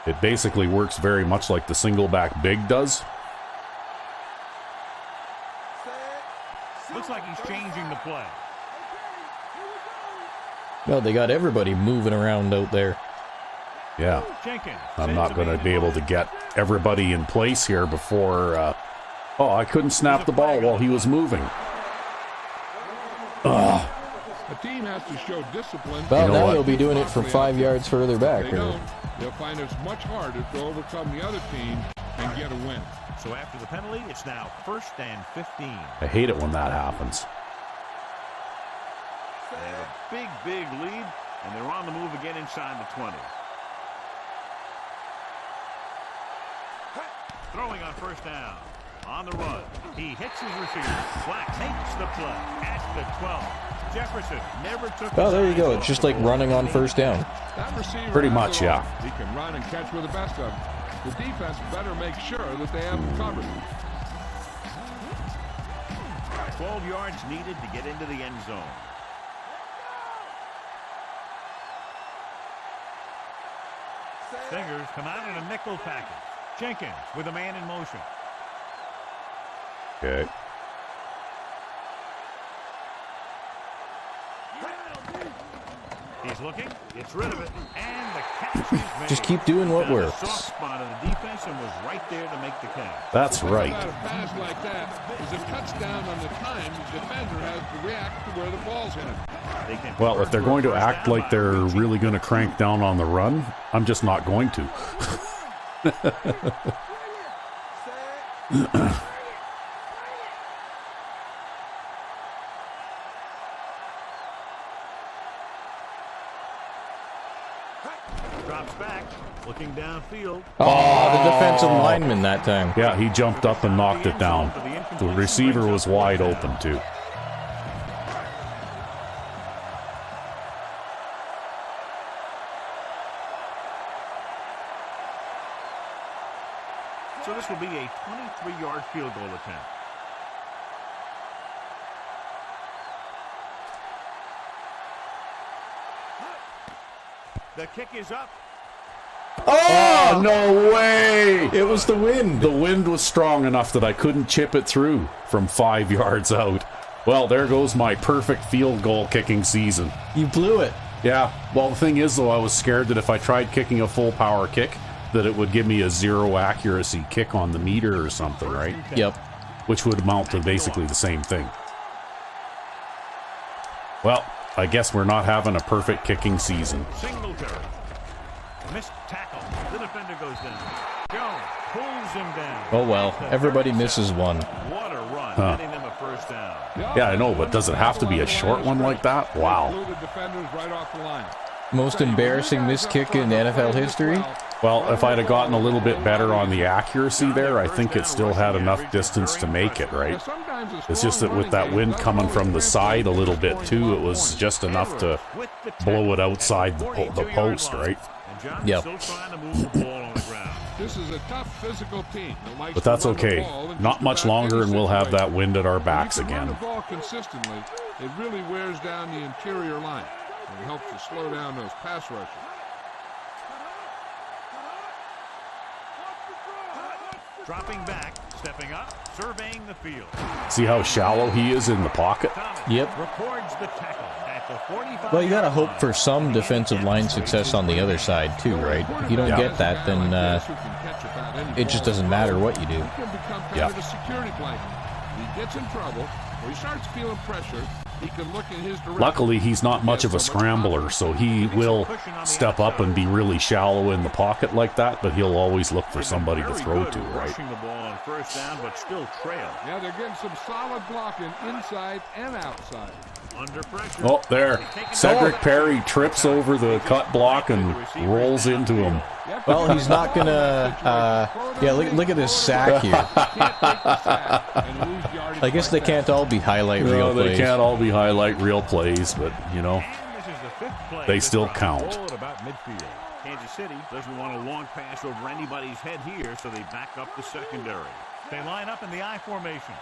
It basically works very much like the single back big does.
Looks like he's changing the play.
Well, they got everybody moving around out there.
Yeah.
Jenkins.
I'm not going to be able to get everybody in place here before... oh, I couldn't snap the ball while he was moving. Ugh.
A team has to show discipline.
Well,
You know
now
what?
they'll be doing it from 5 yards further back.
If they don't, they'll find it's much harder to overcome the other team and get a win.
So after the penalty, it's now 1st and 15.
I hate it when that happens.
They have a big, big lead, and they're on the move again inside the 20. Throwing on 1st down. On the run. He hits his receiver. Black takes the play at the 12. Jefferson never took.
Oh, there you go. It's just like running on 1st down.
That receiver
Pretty
has
much,
it all.
yeah.
He can run and catch with the best of them. The defense better make sure that they have him covered.
12 yards needed to get into the end zone. Stingers come out in a nickel package. Jenkins with a man in motion.
Okay.
He's looking, gets rid of it, and the catch is made.
Just keep doing what
Found a
works.
soft spot of the defense and was right there to make the catch.
That's right.
A pass like that is a touchdown on the time the defender has to react to where the ball's headed.
They can
Well, if they're going to act like they're really going to crank down on the run, I'm just not going to.
drops looking downfield.
Oh, the defensive lineman that time.
Yeah, he jumped up and knocked it down. The receiver was wide open, too.
So this will be a 23-yard field goal attempt. The kick is up.
Oh, no way!
It was the wind.
The wind was strong enough that I couldn't chip it through from 5 yards out. Well, there goes my perfect field goal kicking season.
You blew it.
Yeah, well, the thing is, though, I was scared that if I tried kicking a full power kick, that it would give me a 0 accuracy kick on the meter or something, right?
Yep.
Which would amount to basically the same thing. Well, I guess we're not having a perfect kicking season.
Singletary. Missed tackle. The defender goes down. Jones pulls him down.
Oh, well. Everybody misses one.
What a run. Getting them a first down.
Yeah, I know, but does it have to be a short one like that? Wow.
Most embarrassing missed kick in NFL history?
Well, if I'd have gotten a little bit better on the accuracy there, I think it still had enough distance to make it, right? It's just that with that wind coming from the side a little bit, too, it was just enough to blow it outside the post, right?
Yep.
This is a tough physical team.
But that's okay. Not much longer, and we'll have that wind at our backs again.
The ball consistently, it really wears down the interior line and helps to slow down those pass rushers.
Dropping back, stepping up, surveying the field.
See how shallow he is in the pocket?
Yep.
Records the tackle at the 45.
Well, you got to hope for some defensive line success on the other side, too, right? If you don't get that, then it just doesn't matter what you do.
He can become kind of a security blanket. He gets in trouble, or he starts feeling pressure, he can look in his direction.
Luckily, he's not much of a scrambler, so he will step up and be really shallow in the pocket like that, but he'll always look for somebody to throw to, right?
Rushing the ball on first down, but still trail.
Yeah, they're getting some solid blocking inside and outside.
Under pressure.
Oh, there. Cedric Perry trips over the cut block and rolls into him.
Well, he's not going to... yeah, look at this sack here. I guess they can't all be highlight reel
No, they
plays.
can't all be highlight reel plays, but, you know,
And this is the fifth play.
they still count.
Ball at about midfield. Kansas City doesn't want a long pass over anybody's head here, so they back up the secondary. They line up in the I formation.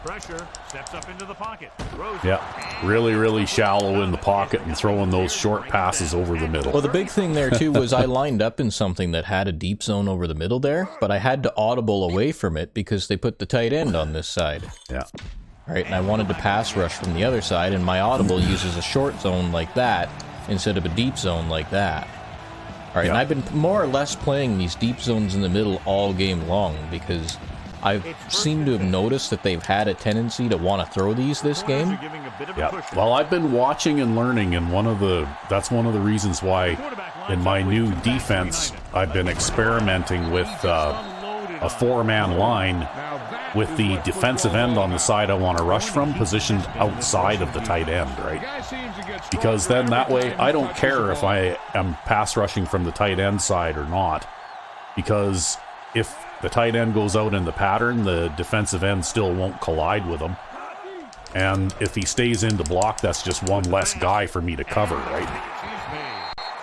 Pressure, steps up into the pocket.
Yeah, really, really shallow in the pocket and throwing those short passes over the middle.
Well, the big thing there, too, was I lined up in something that had a deep zone over the middle there, but I had to audible away from it because they put the tight end on this side.
Yeah.
Right, and I wanted to pass rush from the other side, and my audible uses a short zone like that instead of a deep zone like that. All right,
Yeah.
and I've been more or less playing these deep zones in the middle all game long because I've seemed to have noticed that they've had a tendency to want to throw these this game.
Yeah. Well, I've been watching and learning, and that's one of the reasons why in my new defense I've been experimenting with a four-man line with the defensive end on the side I want to rush from positioned outside of the tight end, right? Because then that way I don't care if I am pass rushing from the tight end side or not, because if the tight end goes out in the pattern, the defensive end still won't collide with him. And if he stays in to block, that's just one less guy for me to cover, right?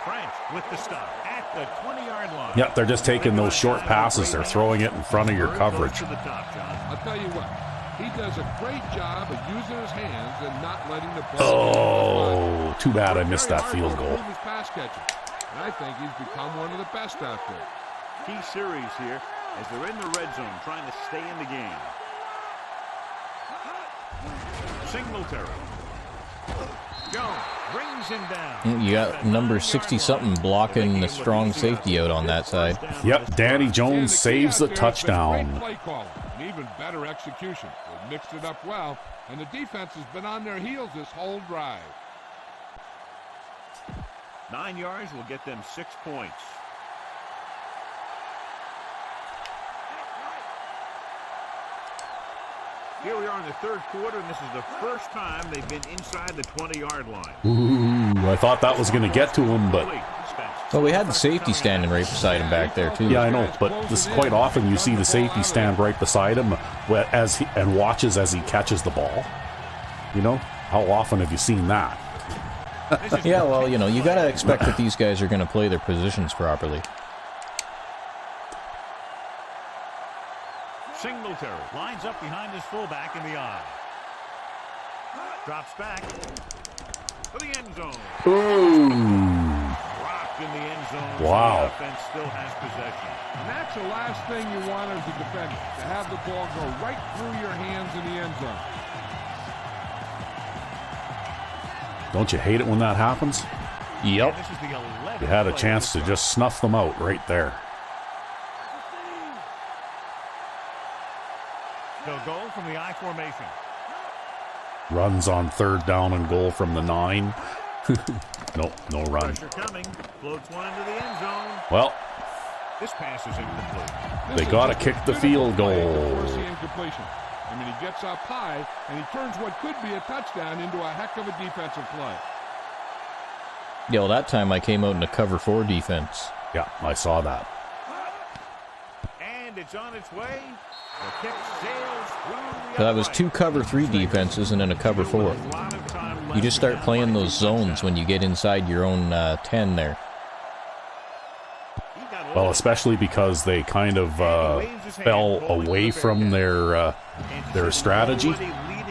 French with the stop at the 20-yard line.
Yep, they're just taking those short passes. They're throwing it in front of your coverage.
I'll tell you what, he does a great job of using his hands and not letting the ball.
Oh, too bad I missed that field goal.
His pass catching. And I think he's become one of the best out there.
Key series here as they're in the red zone trying to stay in the game. Singletary. Jones brings him down.
You got number 60-something blocking the strong safety out on that side.
Yep, Danny Jones saves the touchdown.
Great play calling and even better execution. They mixed it up well, and the defense has been on their heels this whole drive.
9 yards will get them 6 points. Here we are in the third quarter, and this is the first time they've been inside the 20-yard line.
Ooh, I thought that was going to get to him, but...
Well, we had the safety standing right beside him back there, too.
Yeah, I know, but this is quite often you see the safety stand right beside him and watches as he catches the ball. You know? How often have you seen that?
Yeah, well, you know, you got to expect that these guys are going to play their positions properly.
Singletary lines up behind his fullback in the eye. Drops back for the end zone.
Ooh.
Rocked in the end zone.
Wow.
The offense still has possession.
And that's the last thing you want as a defender, to have the ball go right through your hands in the end zone.
Don't you hate it when that happens?
Yep.
This is the 11th
You had a
play
chance to
of this
just snuff them out right there.
They'll go from the I formation.
Runs on 3rd down and goal from the 9. Nope, no run.
Pressure coming. Floats one into the end zone.
Well,
This pass is incomplete.
they got to kick the field goal.
Incompletion. I mean, he gets up high, and he turns what could be a touchdown into a heck of a defensive play.
Yeah, well, that time I came out in a cover 4 defense.
Yeah, I saw that.
And it's on its way. The kick sails through the
So that was
upright.
2 cover 3 defenses and then a cover 4.
A lot of time
You
left
just
in
start
that
playing
one.
those zones when you get inside your own 10 there.
He got
Well,
open.
especially because they kind of fell away from their strategy.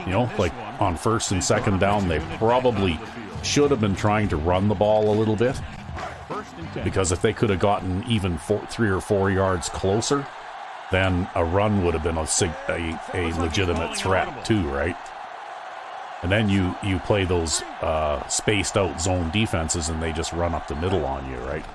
You know, like on 1st and 2nd down, they probably should have been trying to run the ball a little bit.
First and 10.
Because if they could have gotten even 3 or 4 yards closer, then a run would have been a legitimate threat too, right? And then you play those spaced out zone defenses and they just run up the middle on you, right?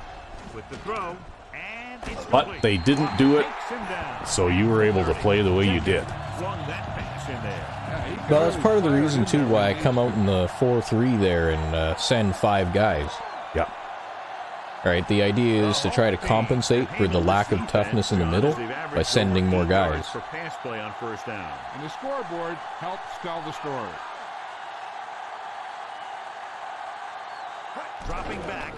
With the throw, and it's
But
complete.
they didn't do it,
Takes him down.
so you were able to play the way you did.
Flung that pass in there.
Well, that's part of the reason, too, why I come out in the 4-3 there and send 5 guys.
Yeah.
All right, the idea is to try to compensate for the lack of toughness in the middle by sending more guys.
For pass play on 1st down.
And the scoreboard helps tell the story.
Dropping back.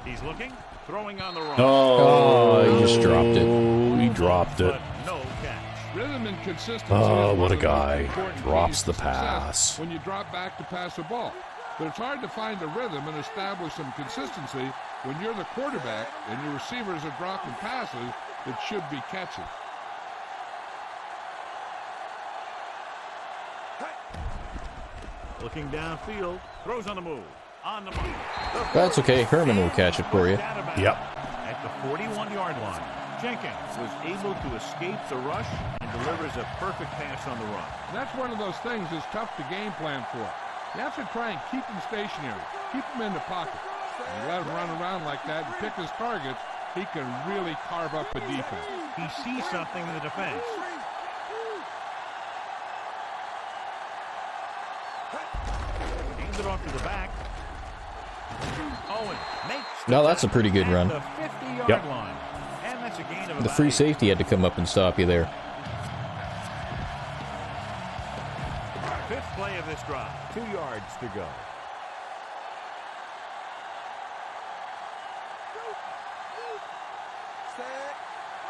He's looking, throwing on the run.
Oh, he just dropped it.
He dropped it.
But no catch.
Rhythm and consistency.
Oh,
is
what
one
a
of the
guy.
most important
Drops
keys
the
to success
pass.
when you drop back to pass a ball. But it's hard to find the rhythm and establish some consistency when you're the quarterback and your receivers are dropping passes that should be catches.
Looking downfield, throws on the move. On the move.
That's okay. Herman will catch it for you.
Yep.
At the 41-yard line, Jenkins was able to escape the rush and delivers a perfect pass on the run.
And that's one of those things that's tough to game plan for. You have to try and keep him stationary, keep him in the pocket. And you let him run around like that and pick his targets, he can really carve up a defense.
He sees something in the defense. Hands it off to the back. Owen makes
No, that's a pretty good run.
the 50-yard
Yep.
line. And that's a gain of
The
about
free
8.
safety had to come up and stop you there.
5th play of this drive. 2 yards to go.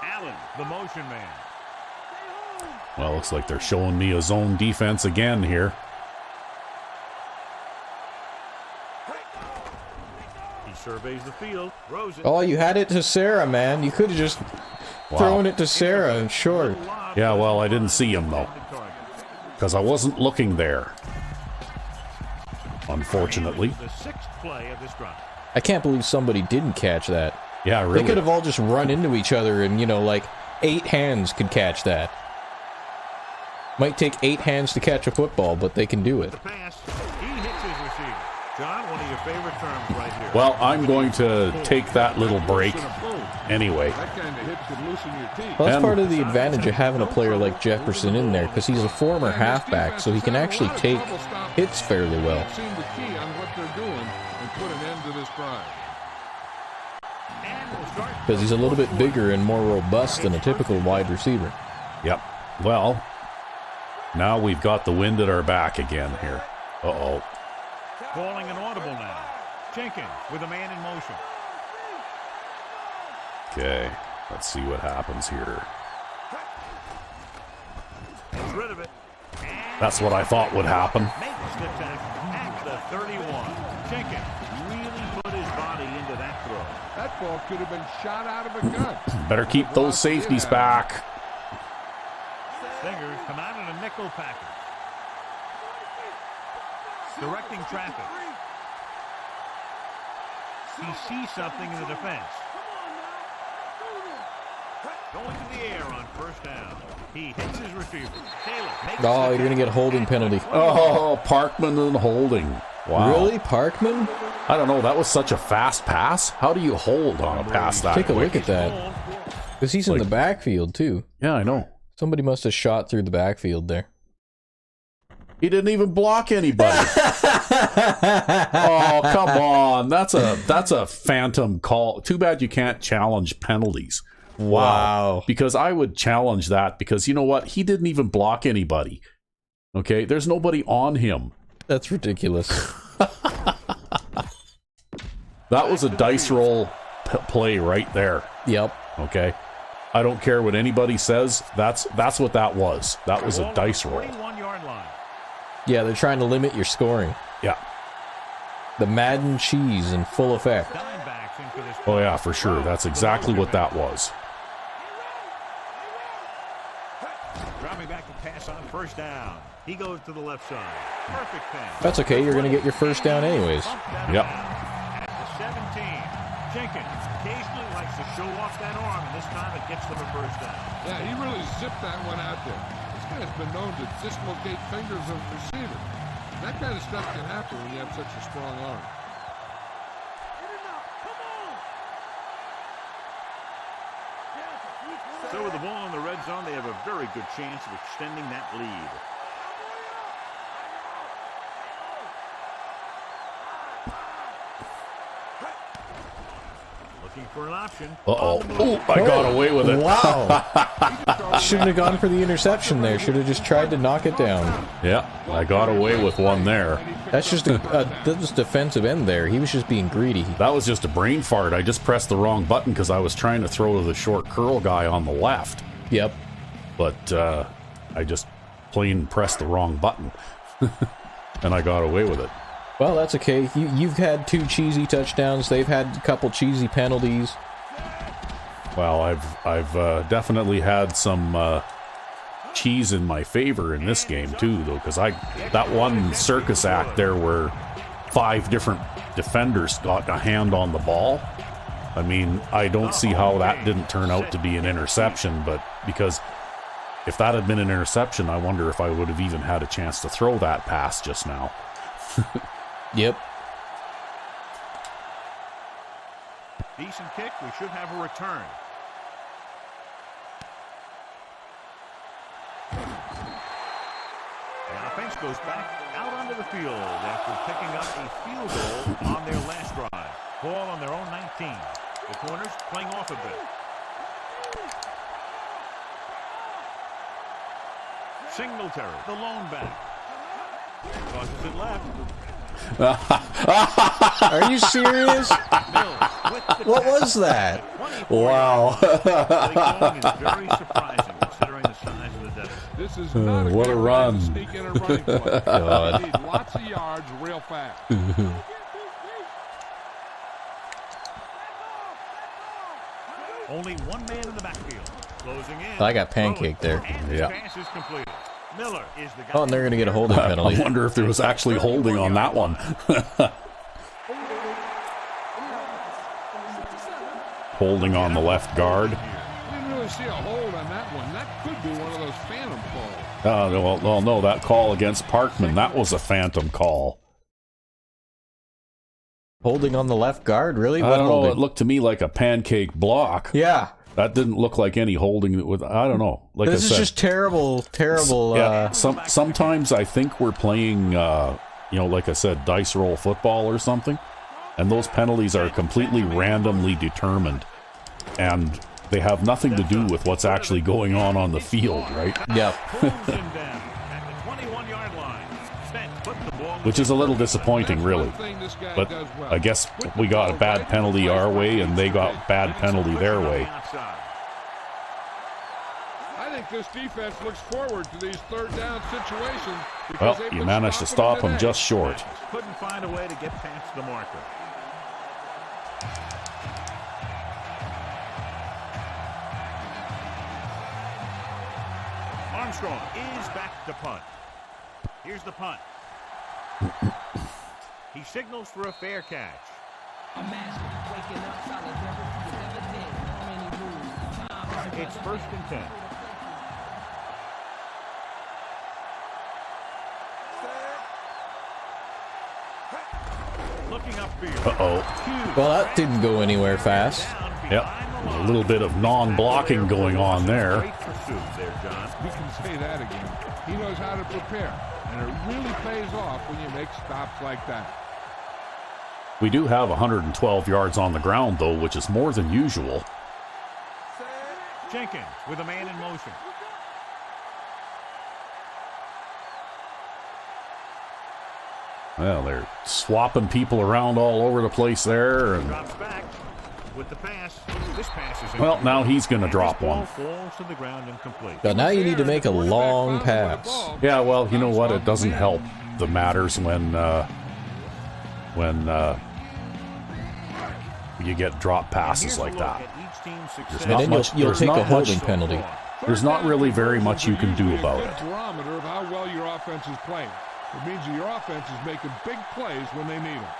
Allen, the motion man.
Well, looks like they're showing me a zone defense again here.
He surveys the field, throws it.
Oh, you had it to Sarah, man. You could have just thrown it to Sarah and short.
Yeah, well, I didn't see him, though, because I wasn't looking there, unfortunately.
The 6th play of this drive.
I can't believe somebody didn't catch that.
Yeah,
They
really.
could have all just run into each other and, you know, like 8 hands could catch that. Might take 8 hands to catch a football, but they can do it.
The pass, he hits his receiver. John, one of your favorite terms right here.
Well, I'm going to take that little break anyway.
That kind of hits can loosen your teeth.
Well, that's
And-
part of the advantage of having a player like Jefferson in there, because he's a former halfback, so he can actually take hits fairly well.
Seem the key on what they're doing and put an end to this drive.
And we'll start.
Because he's a little bit bigger and more robust than a typical wide receiver.
Yep. Well, Now we've got the wind at our back again here. Uh-oh.
Calling an audible now. Jenkins with a man in motion.
Okay, let's see what happens here.
Gets rid of it.
That's what I thought would happen.
Makes the tackle at the 31. Jenkins really put his body into that throw.
That ball could have been shot out of a gun.
Better keep those safeties back.
Stingers come out in a nickel package. Directing traffic. He sees something in the defense. Going to the air on first down. He hits his receiver. Taylor makes
Oh, you're going to get a holding penalty.
Oh, Parkman and holding. Wow.
Really? Parkman?
I don't know. That was such a fast pass. How do you hold on a pass that
Take a
quick?
look at that. Because he's in the backfield, too.
Yeah, I know.
Somebody must have shot through the backfield there.
He didn't even block anybody. Oh, come on. That's a phantom call. Too bad you can't challenge penalties.
Wow.
Because I would challenge that because you know what? He didn't even block anybody. Okay? There's nobody on him.
That's ridiculous.
That was a dice roll play right there.
Yep.
Okay? I don't care what anybody says. That's what that was. That was a dice roll.
41-yard line.
Yeah, they're trying to limit your scoring.
Yeah.
The Madden cheese in full effect.
Dimebacks in for this
Oh, yeah, for sure. That's exactly what that was.
Dropping back to pass on first down. He goes to the left side. Perfect pass.
That's okay. You're going to get your first down anyways.
Yep.
At the 17. Jenkins occasionally likes to show off that arm, and this time it gets them a first down.
Yeah, he really zipped that one out there. This guy's been known to dislocate fingers of receivers. That kind of stuff can happen when you have such a strong arm.
So with the ball in the red zone, they have a very good chance of extending that lead. Looking for an option.
Uh-oh. Oh, I got away with it.
Wow. Shouldn't have gone for the interception there. Should have just tried to knock it down.
Yeah, I got away with one there.
That's just that was defensive end there. He was just being greedy.
That was just a brain fart. I just pressed the wrong button because I was trying to throw to the short curl guy on the left.
Yep.
But I just plain pressed the wrong button. And I got away with it.
Well, that's okay. You've had 2 cheesy touchdowns. They've had a couple cheesy penalties.
Well, I've definitely had some cheese in my favor in this game too, though, because that one circus act there where 5 different defenders got a hand on the ball. I mean, I don't see how that didn't turn out to be an interception, but because if that had been an interception, I wonder if I would have even had a chance to throw that pass just now.
Yep.
Decent kick. We should have a return. The offense goes back out onto the field after picking up a field goal on their last drive. Ball on their own 19. The corners playing off a bit. Singletary, the lone back. Tosses it left.
Are you serious? What was that? Wow.
Very surprising considering the size of the deficit.
This is not
What a
good
run.
to sneak in a running play.
God.
They need lots of yards real fast.
Only one man in the backfield. Closing in.
I got pancake there.
And his
Yeah.
pass is completed. Miller is the guy.
Oh, and they're going to get a holding penalty.
I wonder if there was actually holding on that one. Holding on the left guard.
I didn't really see a hold on that one. That could be one of those phantom calls.
Well, no, that call against Parkman, that was a phantom call.
Holding on the left guard? Really?
I
What
don't know.
holding?
It looked to me like a pancake block.
Yeah.
That didn't look like any holding. With I don't know. Like
This
I
is
said,
just terrible.
yeah. Sometimes I think we're playing, like I said, dice roll football or something, and those penalties are completely randomly determined, and they have nothing to do with what's actually going on the field, right?
Yeah.
Pulls him down at
which is a little disappointing, really. But I guess we got a bad penalty our way, and they got bad penalty their way.
I think this defense looks forward to these third down situations.
Well, you managed to stop them just short.
Couldn't find a way to get past the marker. Armstrong is back to punt. Here's the punt. He signals for a fair catch. It's 1st and 10. Looking upfield.
Uh-oh.
Well, that didn't go anywhere fast.
Yep. A little bit of non-blocking going on there.
We can say that again. He knows how to prepare, and it really pays off when you make stops like that.
We do have 112 yards on the ground, though, which is more than usual.
Jenkins with a man in motion.
Well, they're swapping people around all over the place there. And
Drops back with the pass. This pass is
well, now he's going to drop one.
Falls to the ground incomplete.
But now you need to make a long pass.
Yeah, well, you know what? It doesn't help the matters when you get drop passes like that.
And then you'll take a holding penalty.
There's not really very much you can do about it.
Barometer of how well your offense is playing. It means that your offense is making big plays when they need them.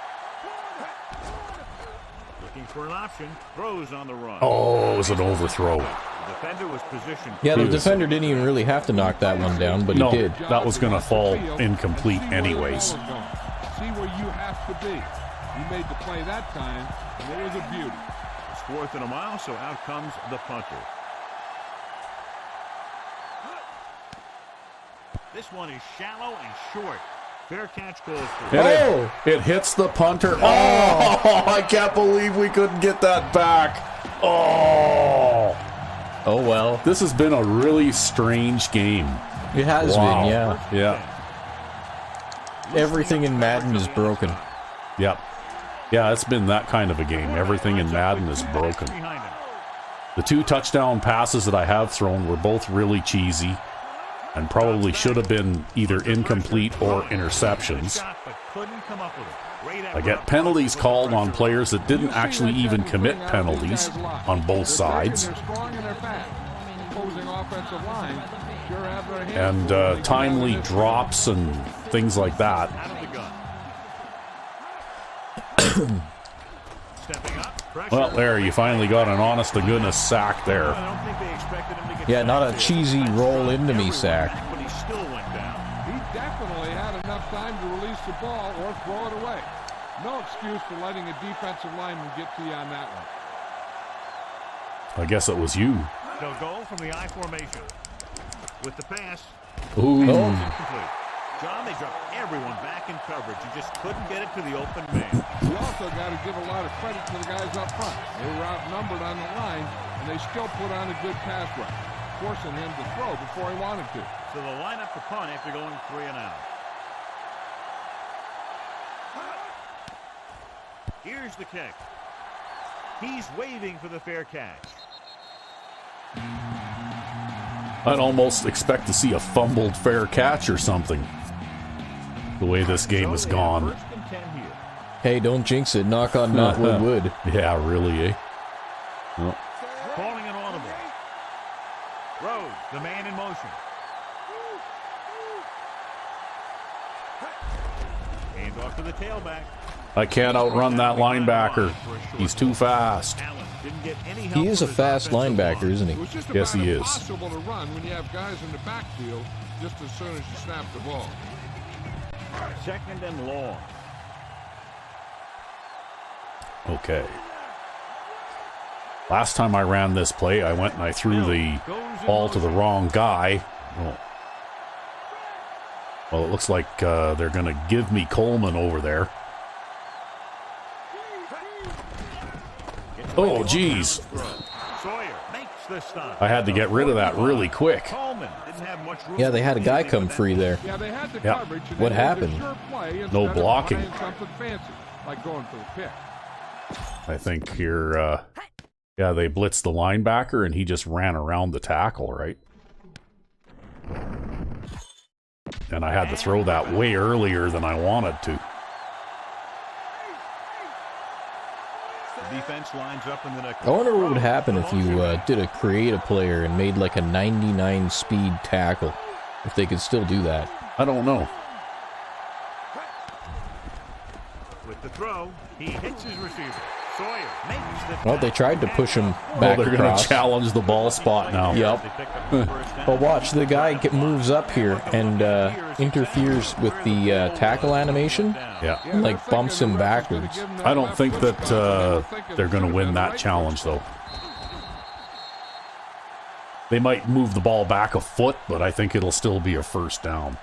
Looking for an option. Throws on the run.
Oh, it was an overthrow.
The defender was positioned.
Yeah, the defender didn't even really have to knock that one down, but he did.
That was going to fall incomplete anyways.
See where you have to be. You made the play that time, and it was a beauty.
It's 4th and a mile, so out comes the punter. This one is shallow and short. Fair catch goes for
Oh! It hits the punter. Oh! I can't believe we couldn't get that back. Oh!
Oh, well.
This has been a really strange game.
It has been, yeah.
Yeah.
Everything in Madden is broken.
Yep. Yeah, it's been that kind of a game. Everything in Madden is broken. The 2 touchdown passes that I have thrown were both really cheesy and probably should have been either incomplete or interceptions. I get penalties called on players that didn't actually even commit penalties on both sides. And timely drops and things like that. Well, there, you finally got an honest-to-goodness sack there.
Yeah, not a cheesy roll-into-me sack.
But he still went down.
He definitely had enough time to release the ball or throw it away. No excuse for letting a defensive lineman get to you on that one.
I guess it was you.
They'll go from the I formation. With the pass.
Ooh.
Incomplete. John, they dropped everyone back in coverage. You just couldn't get it to the open man.
You also got to give a lot of credit to the guys up front. They were outnumbered on the line, and they still put on a good pass rush, forcing him to throw before he wanted to.
So they'll line up the punt after going 3 and out. Here's the kick. He's waving for the fair catch.
I'd almost expect to see a fumbled fair catch or something. The way this game has gone.
1st and 10 here.
Hey, don't jinx it. Knock on knockwood wood.
Yeah, really, eh? Well,
Calling an audible. Rhodes, the man in motion. Hand off to the tailback.
I can't outrun that linebacker. He's too fast.
Allen didn't get any help
He is a
from his
fast
offensive
linebacker,
line.
isn't
It
he?
was just
Yes,
about
he is.
impossible to run when you have guys in the backfield just as soon as you snap the ball.
2nd and long.
Okay. Last time I ran this play, I went and I threw the ball to the wrong guy. Well, it looks like they're going to give me Coleman over there. Oh, geez.
Sawyer makes the stop.
I had to get rid of that really quick.
Coleman didn't have much room.
Yeah, they had a guy come free there.
Yeah, they had the
Yeah.
coverage. And
What
they made
happened?
the sure play
No
instead of
blocking.
trying something fancy, like going for the pick.
I think here, yeah, they blitzed the linebacker and he just ran around the tackle, right? And I had to throw that way earlier than I wanted to.
The defense lines up in the next.
I wonder what would happen if you did a create a player and made like a 99 speed tackle. If they could still do that.
I don't know.
With the throw, he hits his receiver. Sawyer makes the.
Well, they tried to push him
Oh,
back
they're going to
across.
challenge the ball spot now.
Yep. But watch, the guy moves up here and interferes with the tackle animation.
Yeah.
Yeah,
Like,
they're
bumps
thinking
him
the ref's gonna
backwards.
give them
I don't
left
think
foot
that
stop. Thinking
they're going to
should've
win
been the
that
right
challenge,
foot.
though. They might move the ball back a foot, but I think it'll still be a first down.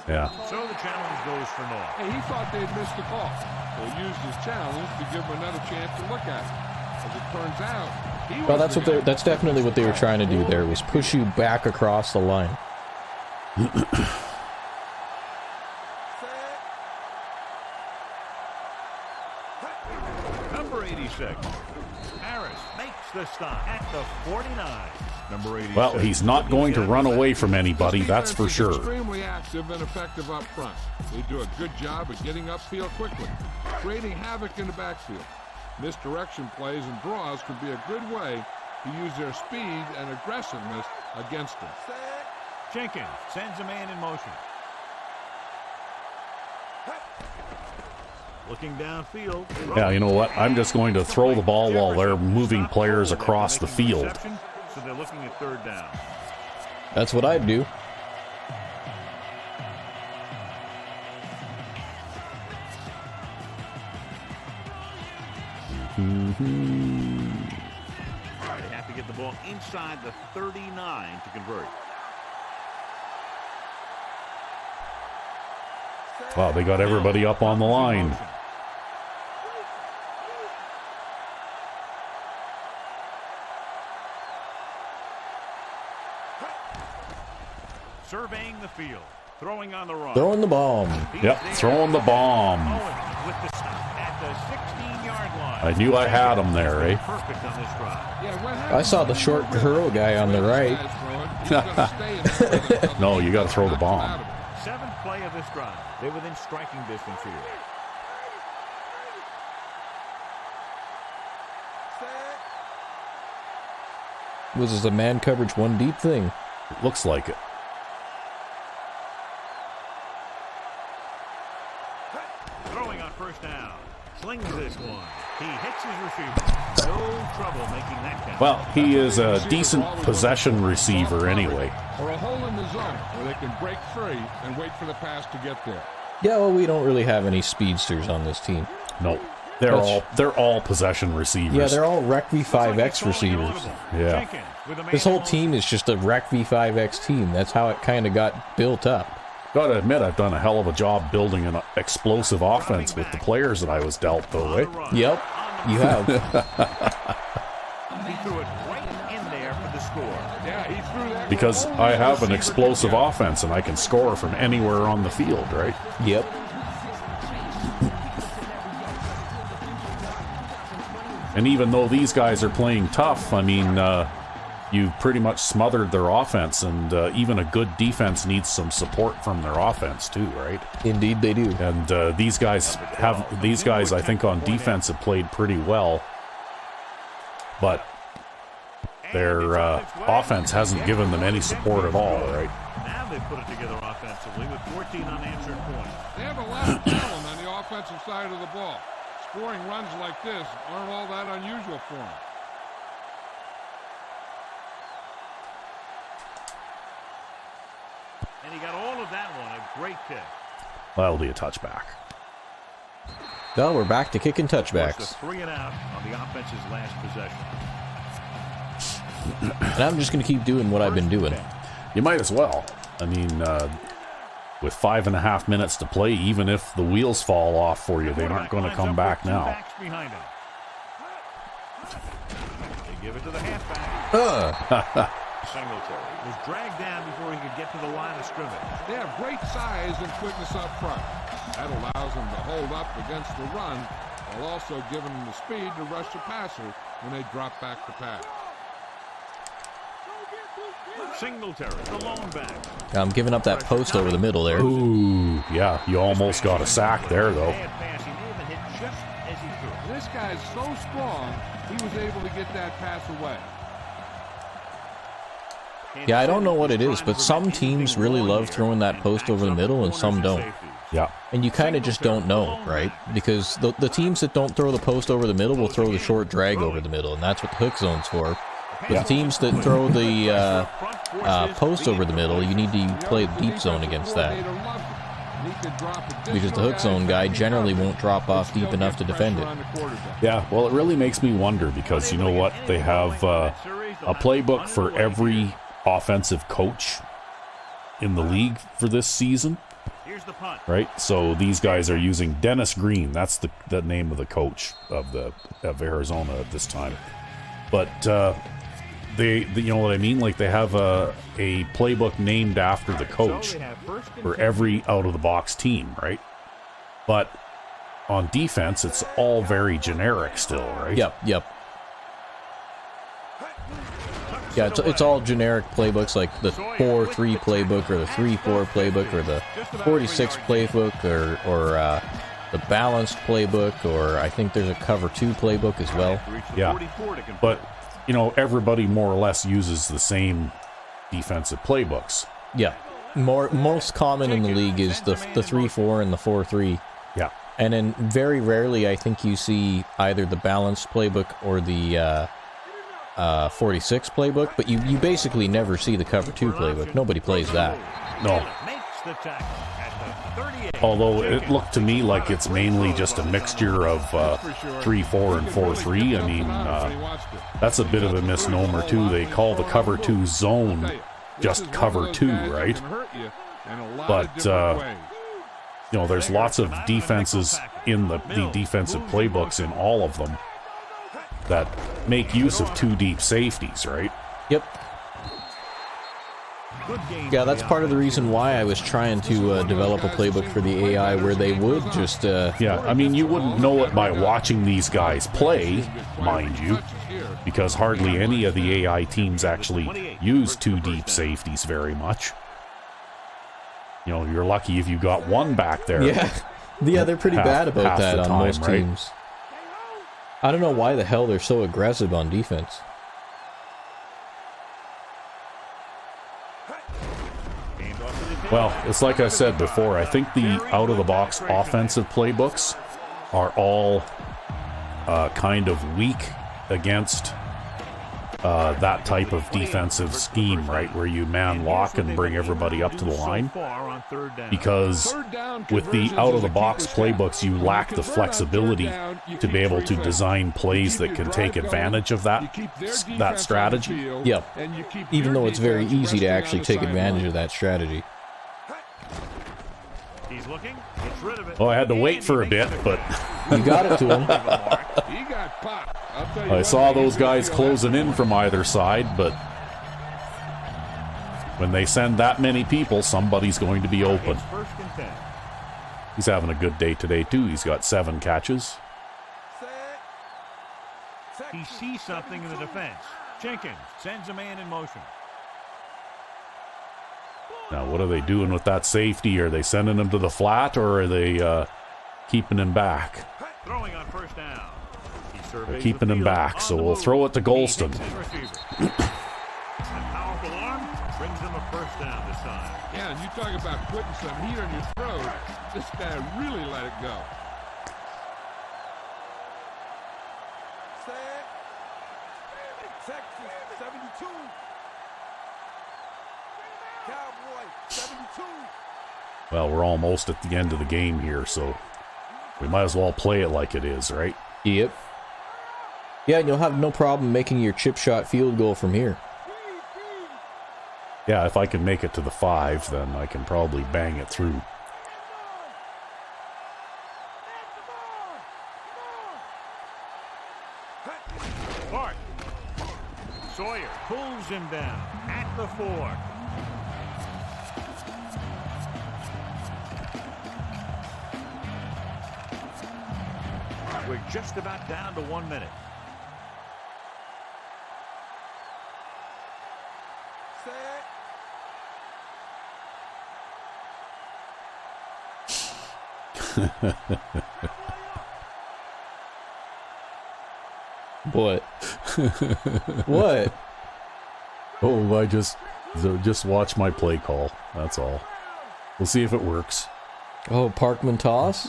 Yeah.
So the challenge goes for North.
Hey, he thought they'd missed the call. So he used his challenge to give him another chance to look at it. As it turns out, he
Well,
was
that's definitely what they were trying to do there, was push you back across the line.
Number 86. Harris makes the stop at the 49. Number 86.
Well, he's not going to run away from anybody, that's for
Defense is
sure.
Extremely active and effective up front. They do a good job of getting upfield quickly, creating havoc in the backfield. Misdirection plays and draws could be a good way to use their speed and aggressiveness against them.
Jenkins sends a man in motion. Looking downfield.
Yeah, you know what? I'm just going to throw the ball while they're moving players across the field.
So they're looking at third down.
That's what I'd do.
They have to get the ball inside the 39 to convert.
Wow, they got everybody up on the line.
Surveying the field. Throwing on the run.
Throwing the bomb.
Yep, throwing the bomb.
Owens with the stop at the 16-yard line.
I knew I had him there, eh?
Perfect on this drive.
Yeah, what
I saw the short hurl guy on the right.
No, you got to throw the bomb.
Seventh play of this drive. They're within striking distance here.
Was this a man coverage one deep thing?
Looks like it.
Throwing on first down. Slings this one. He hits his receiver. No trouble making that count.
Well, he is a decent possession receiver anyway.
Or a hole in the zone where they can break free and wait for the pass to get there.
Yeah, well, we don't really have any speedsters on this team.
No, they're all possession receivers.
Yeah, they're all Rec V5X receivers.
Yeah.
This whole team is just a Rec V5X team. That's how it kind of got built up.
Gotta admit, I've done a hell of a job building an explosive offense with the players that I was dealt, though, eh?
Yep, you have.
He threw it right in there for the score.
Yeah, he threw that.
Because I have an explosive offense and I can score from anywhere on the field, right?
Yep.
And even though these guys are playing tough, I mean, you pretty much smothered their offense, and even a good defense needs some support from their offense too, right?
Indeed they do.
And these guys, I think, on defense have played pretty well, but their offense hasn't given them any support at all, right?
Now they put it together offensively with 14 unanswered points.
They have a lot of talent on the offensive side of the ball. Scoring runs like this aren't all that unusual for them.
And he got all of that one. A great kick.
That'll be a touchback.
Well, we're back to kicking
Forced
touchbacks.
a 3 and out on the offense's last possession.
And I'm just going to keep doing what I've been doing.
You might as well. I mean, with 5.5 minutes to play, even if the wheels fall off for you, they aren't going to come back now.
Backs behind him. They give it to the halfback. Singletary was dragged down before he could get to the line of scrimmage.
They have great size and quickness up front. That allows them to hold up against the run while also giving them the speed to rush the passer when they drop back to pass.
Singletary, the lone back.
I'm giving up that post over the middle there.
Ooh, yeah, you almost got a sack there, though.
Bad pass. He may have been hit just as he threw.
This guy's so strong, he was able to get that pass away.
Yeah, I don't know what it is, but some teams really love throwing that post over the middle and some don't.
Yeah.
And you kind of just don't know, right? Because the teams that don't throw the post over the middle will throw the short drag over the middle, and that's what the hook zone's for. But the teams that throw the post over the middle, you need to play the deep zone against that. Because the hook zone guy generally won't drop off deep enough to defend it.
Yeah, well, it really makes me wonder because you know what? They have a playbook for every offensive coach in the league for this season. Right? So these guys are using Dennis Green. That's the name of the coach of Arizona at this time. But they you know what I mean? Like they have a playbook named after the coach for every out-of-the-box team, right? But on defense, it's all very generic still, right?
Yep. Yeah, it's all generic playbooks like the 4-3 playbook or the 3-4 playbook or the 46 playbook or the balanced playbook, or I think there's a cover 2 playbook as well.
Yeah, but you know, everybody more or less uses the same defensive playbooks.
Yeah, most common in the league is the 3-4 and the 4-3.
Yeah,
and then very rarely I think you see either the balanced playbook or the 46 playbook, but you basically never see the cover 2 playbook. Nobody plays that.
No. Although it looked to me like it's mainly just a mixture of 3-4 and 4-3. I mean, that's a bit of a misnomer too. They call the cover 2 zone just cover 2, right? But you know, there's lots of defenses in the defensive playbooks in all of them that make use of 2 deep safeties, right?
Yep. Yeah, that's part of the reason why I was trying to develop a playbook for the AI where they would just...
Yeah, I mean, you wouldn't know it by watching these guys play, mind you, because hardly any of the AI teams actually use 2 deep safeties very much. You know, you're lucky if you got one back there.
Yeah, they're pretty bad about that on most
right?
teams. I don't know why the hell they're so aggressive on defense.
Well, it's like I said before, I think the out-of-the-box offensive playbooks are all kind of weak against that type of defensive scheme, right, where you man lock and bring everybody up to the line. Because with the out-of-the-box playbooks, you lack the flexibility to be able to design plays that can take advantage of that strategy.
Yep. Even though it's very easy to actually take advantage of that strategy.
He's looking, gets rid of it.
Well, I had to wait for a bit, but
you got it to him.
I saw those guys closing in from either side, but when they send that many people, somebody's going to be open. He's having a good day today, too. He's got 7 catches.
He sees something in the defense. Jenkins sends a man in motion.
Now, what are they doing with that safety? Are they sending him to the flat, or are they keeping him back?
Throwing on first down.
They're keeping him back, so we'll throw it to Golston.
Powerful arm brings them a first down this time.
Yeah, and you talk about putting some heat on your throat. This guy really let it go.
Texas 72. Cowboy 72.
Well, we're almost at the end of the game here, so we might as well play it like it is, right?
Yep. Yeah, and you'll have no problem making your chip shot field goal from here.
Yeah, if I can make it to the 5, then I can probably bang it through.
Clark. Sawyer pulls him down at the 4. We're just about down to 1 minute.
Set.
What? What?
Oh, I just watch my play call. That's all. We'll see if it works.
Oh, Parkman toss?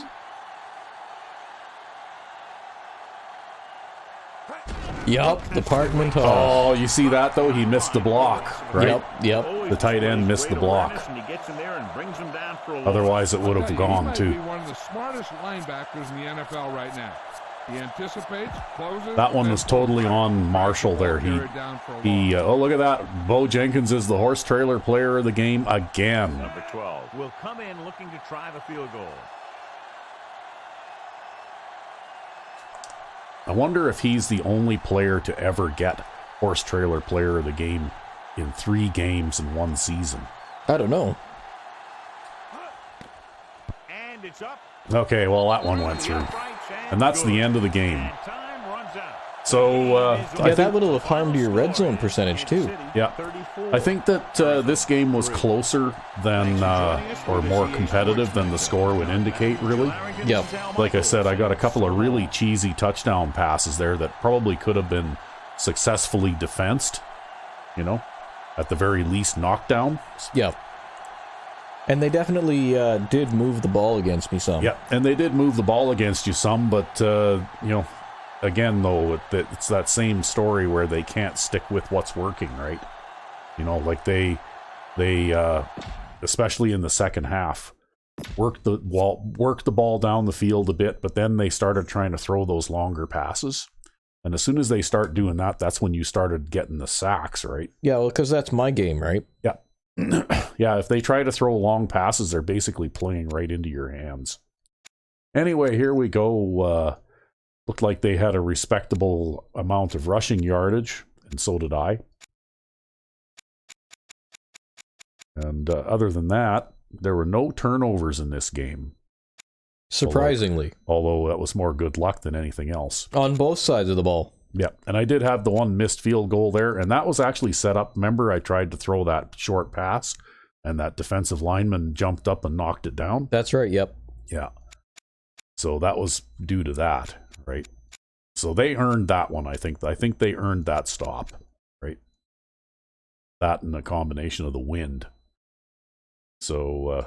Yup, the Parkman toss.
Oh, you see that though? He missed the block, right?
Yep.
The tight end missed the block. Otherwise, it would have gone
He might
too.
be one of the smartest linebackers in the NFL right now. He anticipates, closes.
That one
and
was totally on Marshall there.
carry it down for a
He.
loss.
Oh, look at that! Bo Jenkins is the horse trailer player of the game again.
Number 12 will come in looking to try the field goal.
I wonder if he's the only player to ever get horse trailer player of the game in 3 games in 1 season.
I don't know.
And it's up.
Okay, well that one went through, and that's the end of the game.
And time runs out.
So I
Yeah,
think
that would have harmed your red zone percentage too.
Yeah, I think that this game was closer than, or more competitive than the score would indicate, really.
Yep.
Like I said, I got a couple of really cheesy touchdown passes there that probably could have been successfully defensed, you know, at the very least knockdown.
Yep. And they definitely did move the ball against me some.
Yeah, and they did move the ball against you some, but, you know, again, though, it's that same story where they can't stick with what's working, right? You know, like they especially in the second half, worked the ball down the field a bit, but then they started trying to throw those longer passes. And as soon as they start doing that, that's when you started getting the sacks, right?
Yeah, well, because that's my game, right?
Yeah. Yeah, if they try to throw long passes, they're basically playing right into your hands. Anyway, here we go. Looked like they had a respectable amount of rushing yardage, and so did I. And other than that, there were no turnovers in this game.
Surprisingly.
Although that was more good luck than anything else.
On both sides of the ball.
Yeah, and I did have the one missed field goal there, and that was actually set up. Remember, I tried to throw that short pass, and that defensive lineman jumped up and knocked it down?
That's right, yep.
Yeah. So that was due to that, right? So they earned that one, I think. I think they earned that stop, right? That and the combination of the wind. So,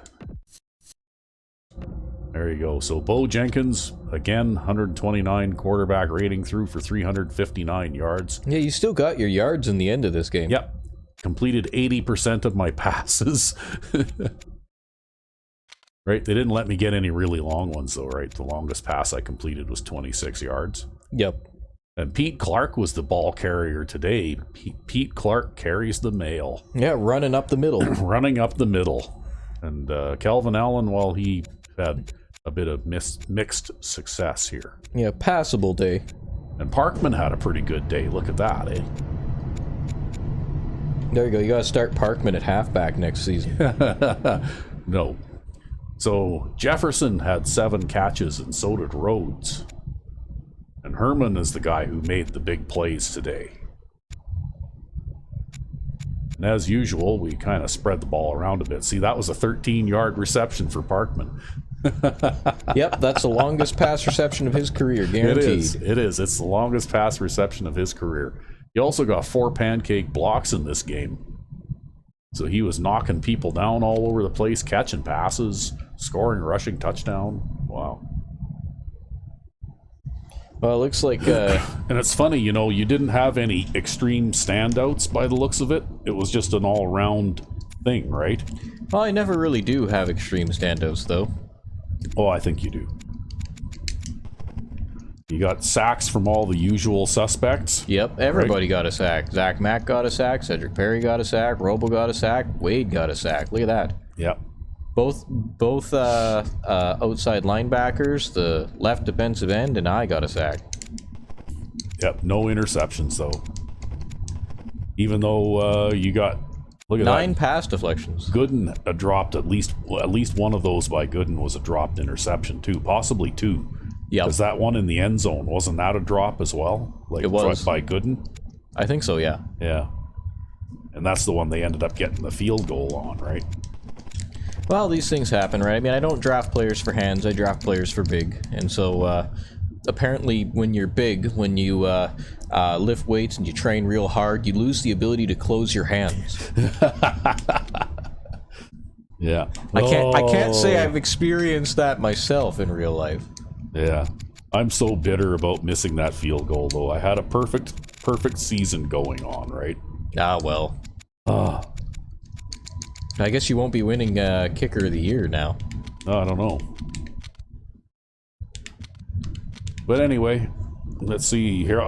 there you go. So Bo Jenkins, again, 129 quarterback rating, threw for 359 yards.
Yeah, you still got your yards in the end of this game.
Yep. Completed 80% of my passes. Right? They didn't let me get any really long ones, though, right? The longest pass I completed was 26 yards.
Yep.
And Pete Clark was the ball carrier today. Pete Clark carries the mail.
Yeah, running up the middle.
Running up the middle. And Calvin Allen, well, he had a bit of mixed success here.
Yeah, passable day.
And Parkman had a pretty good day. Look at that, eh?
There you go. You got to start Parkman at halfback next season.
No. So Jefferson had 7 catches, and so did Rhodes. And Herman is the guy who made the big plays today. And as usual, we kind of spread the ball around a bit. See, that was a 13-yard reception for Parkman.
Yep, that's the longest pass reception of his career, guaranteed.
It is. It's the longest pass reception of his career. He also got 4 pancake blocks in this game. So he was knocking people down all over the place, catching passes, scoring a rushing touchdown. Wow.
Well, it looks like...
And it's funny, you know, you didn't have any extreme standouts by the looks of it. It was just an all-round thing, right?
Well, I never really do have extreme standouts, though.
Oh, I think you do. You got sacks from all the usual suspects.
Yep, everybody got a sack. Zach Mack got a sack, Cedric Perry got a sack, Robo got a sack, Wade got a sack. Look at that.
Yep.
Both outside linebackers, the left defensive end, and I got a sack.
Yep, no interceptions though. Even though you got, look at
9
that.
pass deflections.
Gooden dropped at least one of those by Gooden was a dropped interception too, possibly 2.
Yep.
Because that one in the end zone, wasn't that a drop as well? Like
It was.
by Gooden?
I think so, yeah.
Yeah. And that's the one they ended up getting the field goal on, right?
Well, these things happen, right? I mean, I don't draft players for hands, I draft players for big. And so, apparently, when you're big, when you lift weights and you train real hard, you lose the ability to close your hands.
Yeah.
I can't say I've experienced that myself in real life.
Yeah. I'm so bitter about missing that field goal, though. I had a perfect season going on, right?
Ah, well.
Ah.
I guess you won't be winning Kicker of the Year now.
I don't know. But anyway, let's see here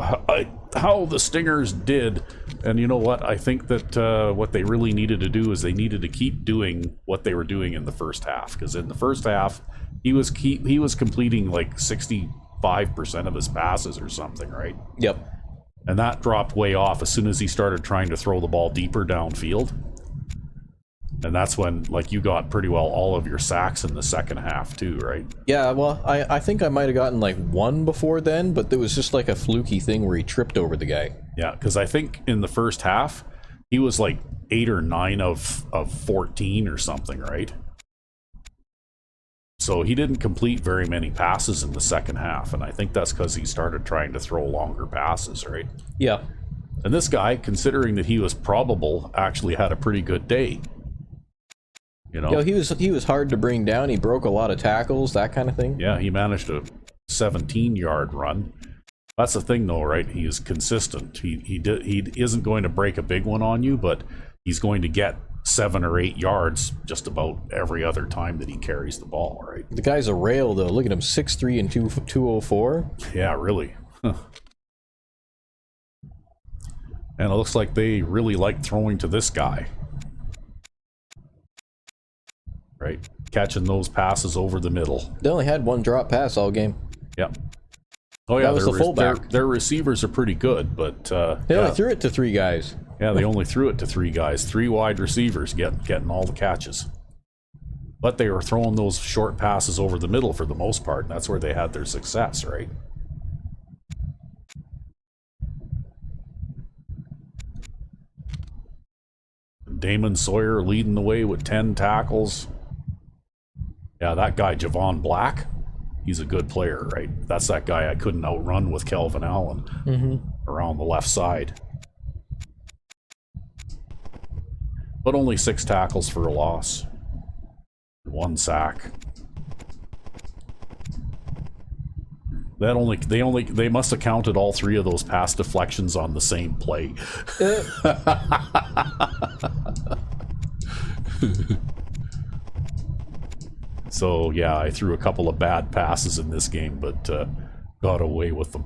how the Stingers did. And you know what? I think that what they really needed to do is they needed to keep doing what they were doing in the first half. Because in the first half, he was completing like 65% of his passes or something, right?
Yep.
And that dropped way off as soon as he started trying to throw the ball deeper downfield. And that's when, like, you got pretty well all of your sacks in the second half too, right?
Yeah, well, I think I might have gotten like 1 before then, but there was just like a fluky thing where he tripped over the guy.
Yeah, because I think in the first half, he was like 8 or 9 of 14 or something, right? So he didn't complete very many passes in the second half, and I think that's because he started trying to throw longer passes, right?
Yeah.
And this guy, considering that he was probable, actually had a pretty good day. You know?
He was hard to bring down. He broke a lot of tackles, that kind of thing.
Yeah, he managed a 17-yard run. That's the thing, though, right? He is consistent. He isn't going to break a big one on you, but he's going to get 7 or 8 yards just about every other time that he carries the ball, right?
The guy's a rail, though. Look at him, 6'3" and 204.
Yeah, really. And it looks like they really like throwing to this guy. Right? Catching those passes over the middle.
They only had 1 drop pass all game.
Yeah. Oh, yeah,
That was the fullback.
their receivers are pretty good, but...
They only threw it to 3 guys.
Yeah, they only threw it to 3 guys. 3 wide receivers getting all the catches. But they were throwing those short passes over the middle for the most part, and that's where they had their success, right? Damon Sawyer leading the way with 10 tackles. Yeah, that guy, Javon Black, he's a good player, right? That's that guy I couldn't outrun with Kelvin Allen around the left side. But only 6 tackles for a loss. 1 sack. They must have counted all 3 of those pass deflections on the same play. So yeah, I threw a couple of bad passes in this game, but got away with them.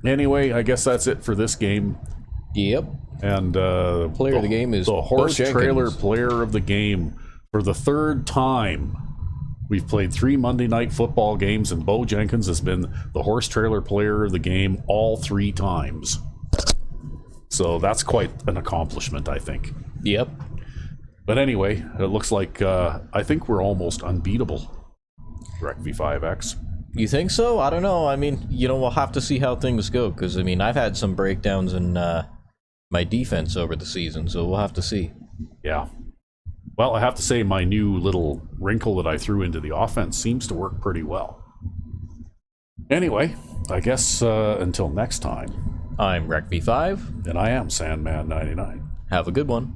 Anyway, I guess that's it for this game.
Yep.
And
Player of the game is
the horse
Bo
trailer
Jenkins.
player of the game for the 3rd time. We've played 3 Monday night football games, and Bo Jenkins has been the horse trailer player of the game all 3 times. So that's quite an accomplishment, I think.
Yep.
But anyway, it looks like I think we're almost unbeatable. Rec V5X.
You think so? I don't know. I mean, we'll have to see how things go, because, I mean, I've had some breakdowns in my defense over the season, so we'll have to see.
Yeah. Well, I have to say my new little wrinkle that I threw into the offense seems to work pretty well. Anyway, I guess until next time.
I'm Rec V5.
And I am Sandman99.
Have a good one.